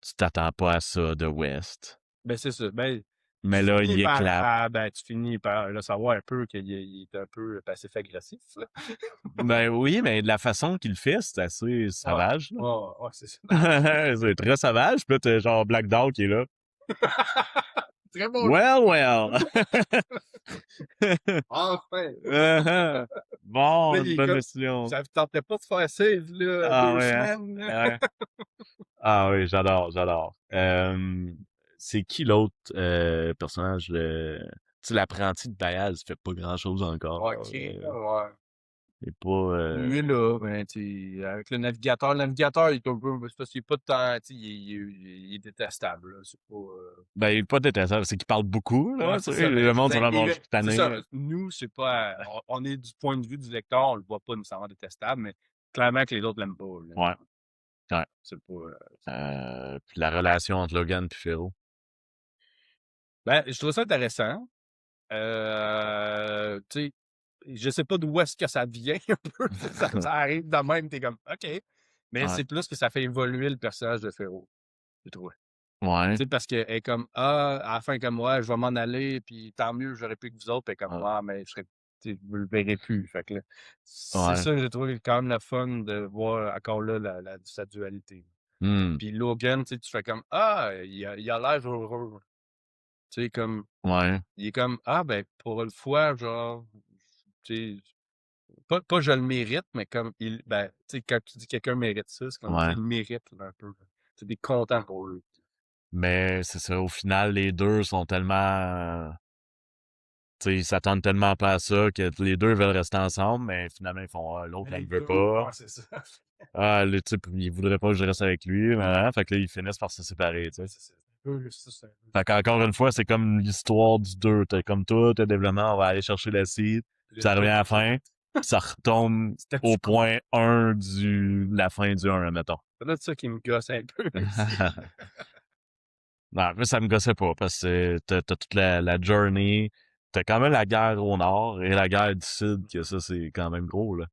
tu t'attends pas à ça de West. Ben, c'est ça. Ben, Mais là, il éclate. tu finis par le savoir un peu qu'il est un peu passif-agressif, là. Ben oui, mais de la façon qu'il le fait, c'est assez sauvage, là. Ouais, c'est ça. C'est très sauvage. Puis là, t'as genre Black Dog qui est là. Très bon. Well. Enfin! Bon, Là, une il est bonne comme, décision. ça ne tentait pas de faire save, là, Ah 2 ouais, hein? semaines, là. Ouais. Ah oui, j'adore. C'est qui l'autre personnage? Tu sais, l'apprenti de Bayaz fait pas grand-chose encore. OK, ouais. Il est pas... Lui, là, ben, tu sais, avec le navigateur, il est un peu, c'est parce qu'il est pas de temps, tu sais, il est détestable, là. C'est pas, Ben, il est pas détestable, c'est qu'il parle beaucoup, là. ouais, Tu c'est sais, ça. le Ben, monde, ben, ça va c'est tanné. ça. Nous, c'est pas, on est du point de vue du lecteur, on le voit pas nécessairement détestable, mais clairement que les autres l'aiment pas, là. Ouais, ouais. C'est pas, Puis la relation entre Logan et Phil. ben, je trouve ça intéressant. Tu sais, je sais pas d'où est-ce que ça vient un peu. Ça arrive de même, t'es comme, OK. Mais Ouais. c'est plus que ça fait évoluer le personnage de Féro, j'ai trouvé. Ouais. Tu sais, parce qu'elle est comme, ah, à la fin, comme, ouais, je vais m'en aller, puis tant mieux, j'aurais plus que vous autres. Puis elle est comme, Ouais. ouais, mais je serais, tu sais, je le verrai plus. Fait que là, c'est Ouais. ça que j'ai trouvé quand même le fun de voir encore là sa dualité. Hmm. Puis Logan, tu sais, tu fais comme, ah, il a l'air heureux. Tu sais, comme, Ouais. il est comme, ah, ben, pour une fois, genre, tu sais, pas je le mérite, mais comme, ben, tu sais, quand tu dis quelqu'un mérite ça, c'est comme, tu sais, Ouais. il mérite, là, un peu. Tu es content pour lui. Mais c'est ça, au final, les deux sont tellement... Tu sais, ils s'attendent tellement pas à ça que les deux veulent rester ensemble, mais finalement, ils font ah, l'autre, elle ne veut pas. Ouais, c'est ça. Ah, le type, il voudrait pas que je reste avec lui. Hein? Fait que là, ils finissent par se séparer, tu sais. C'est un peu ça. Fait qu'encore une fois, c'est comme l'histoire du 2. T'as comme tout, le développement, on va aller chercher l'acide, puis ça revient à la fin, puis ça retombe au point 1 la fin du 1, mettons. C'est là de ça qui me gosse un peu. Non, mais ça me gossait pas, parce que t'as toute la journey, t'as quand même la guerre au nord et la guerre du sud, que ça, c'est quand même gros, là.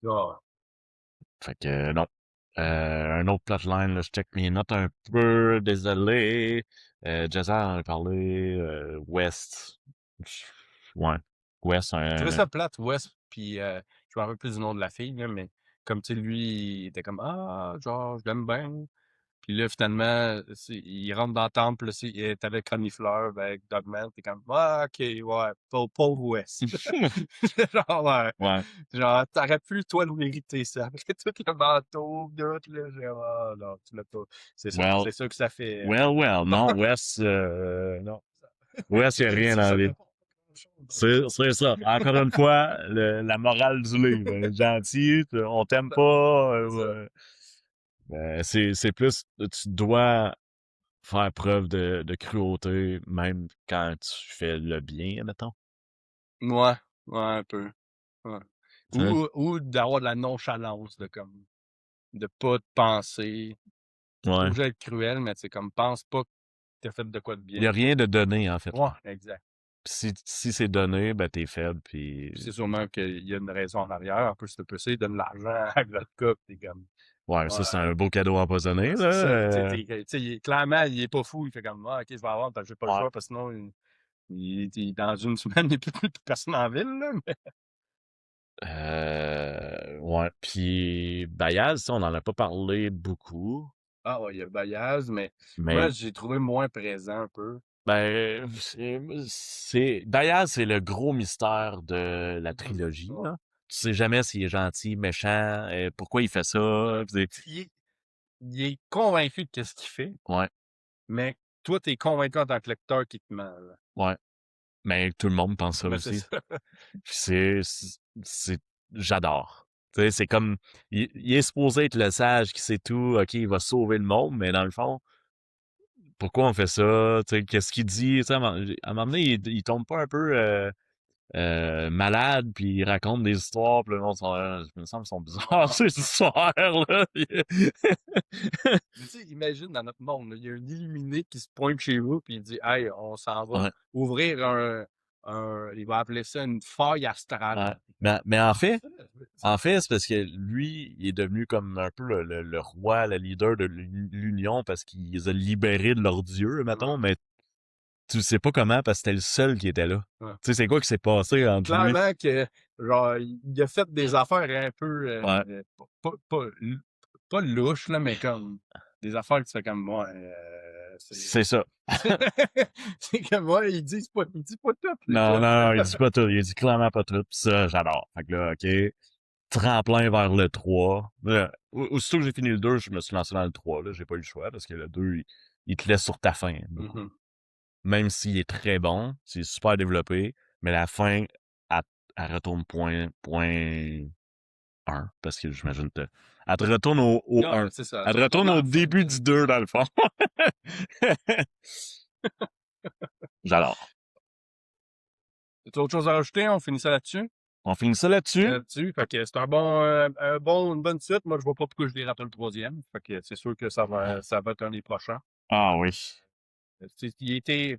Ah, Fait que non. Un autre plotline, là, je check mes notes un peu, désolé. Jazzer en a parlé, West. Ouais. West, je trouvais ça plate, West, puis je me rappelle plus du nom de la fille, là, mais comme, tu sais, lui, il était comme, ah, genre, je l'aime bien. Puis là, finalement, il rentre dans le temple, là, il est avec Renifleur, ben, avec Dogman, t'es comme, ah, ok, ouais, pauvre West. Genre, ouais. Ouais. Genre, t'aurais pu, toi, le mériter, ça. Après tout le manteau, tout, là, genre, ah, non, tu l'as pas. C'est ça. Well, C'est ça que ça fait. well. Non, West, non. West, y a rien dans la vie. C'est ça. Encore une fois, la morale du livre. Gentil, on t'aime pas. C'est plus, tu dois faire preuve de cruauté, même quand tu fais le bien, mettons. Ouais, ouais, un peu. Ouais. Tu sais? Ou d'avoir de la nonchalance, de comme, de pas te penser. Pas Ouais. obligé d'être cruel, mais c'est comme, pense pas que t'as fait de quoi de Il y a bien. rien de donné, en fait. Ouais, exact. si c'est donné, ben t'es faible, puis Puis c'est sûrement qu'il y a une raison en arrière. En plus, c'est un peu ça, il donne de l'argent à Vodka, pis t'es comme, ouais, ça c'est ouais, un beau cadeau empoisonné, là. c'est ça. Tu sais, clairement, il est pas fou. Il fait comme, ah, ok, je vais avoir, parce que j'ai pas le Ouais. choix, parce que sinon, dans une semaine, il n'y a plus personne en ville, là. Ouais. Puis Bayaz, ça, on en a pas parlé beaucoup, Ah, ouais, il y a Bayaz, mais mais moi, j'ai trouvé moins présent un peu. ben Bayaz, c'est le gros mystère de la trilogie, Ouais. là. Tu sais jamais s'il est gentil, méchant, pourquoi il fait ça. Il est convaincu de ce qu'il fait, Ouais, mais toi, t'es convaincu en tant que lecteur qu'il te ment, là. ouais. Mais tout le monde pense ça Ben, c'est aussi. ça. Puis c'est, j'adore. Tu sais, c'est comme, il est supposé être le sage qui sait tout, ok, il va sauver le monde, mais dans le fond, pourquoi on fait ça? Tu sais, qu'est-ce qu'il dit? Tu sais, à un moment donné, il tombe pas un peu malade, puis il raconte des histoires, puis le monde, me semble qu'ils sont bizarres, ces histoires-là. Mais tu sais, imagine dans notre monde, là, il y a un illuminé qui se pointe chez vous, puis il dit, hey, on s'en va Ouais, ouvrir il va appeler ça une faille ouais. astrale. Mais en fait, Ça, c'est parce que lui, il est devenu comme un peu le roi, le leader de l'Union parce qu'il les a libérés de leurs dieux, mettons, ouais, mais tu sais pas comment parce que c'était le seul qui était là. ouais. Tu sais, c'est quoi qui s'est passé entre lui? Clairement que, genre, il a fait des affaires un peu, Ouais, pas louches, là, mais comme, des affaires qui se fait comme moi, c'est ça. c'est comme moi, il dit pas tout, le Non, gars. non, non, il dit pas tout. Il dit clairement pas tout. Pis ça, j'adore. Fait que là, OK. Tremplin vers le 3. Là, aussitôt que j'ai fini le 2, je me suis lancé dans le 3. Là, j'ai pas eu le choix parce que le 2, il te laisse sur ta faim beaucoup. Mhm. Même s'il est très bon, c'est super développé, mais la fin, elle, elle retourne point 1, parce que j'imagine que elle te retourne au Ah, 1. c'est ça, Elle te ça retourne retourne dans au la fin. début du 2, dans le fond. J'adore. T'as autre chose à rajouter? On finit ça là-dessus? On finit ça là-dessus? Là-dessus. Fait que c'est une bonne suite. Moi, je vois pas pourquoi je l'ai raté le troisième. Fait que c'est sûr que ça va être un des prochains. Ah oui.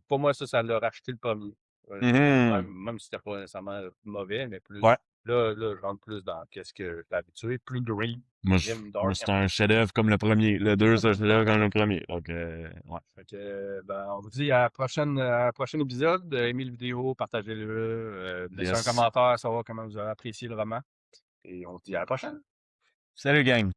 Pour moi, ça l'a racheté le premier. Mhm. Même si c'était pas nécessairement mauvais, mais Ouais. là, je rentre plus dans qu'est-ce que je suis habitué. Plus grim, Moi, dark, un c'est peu. un chef-d'œuvre comme le premier. Le 2, c'est un chef-d'œuvre comme le premier. Donc, ouais. Fait que, ben, on vous dit à la prochaine épisode. Aimez le vidéo, partagez-le, laissez un Yes. commentaire, savoir comment vous avez apprécié le roman. Et on se dit à la prochaine. Salut, gang.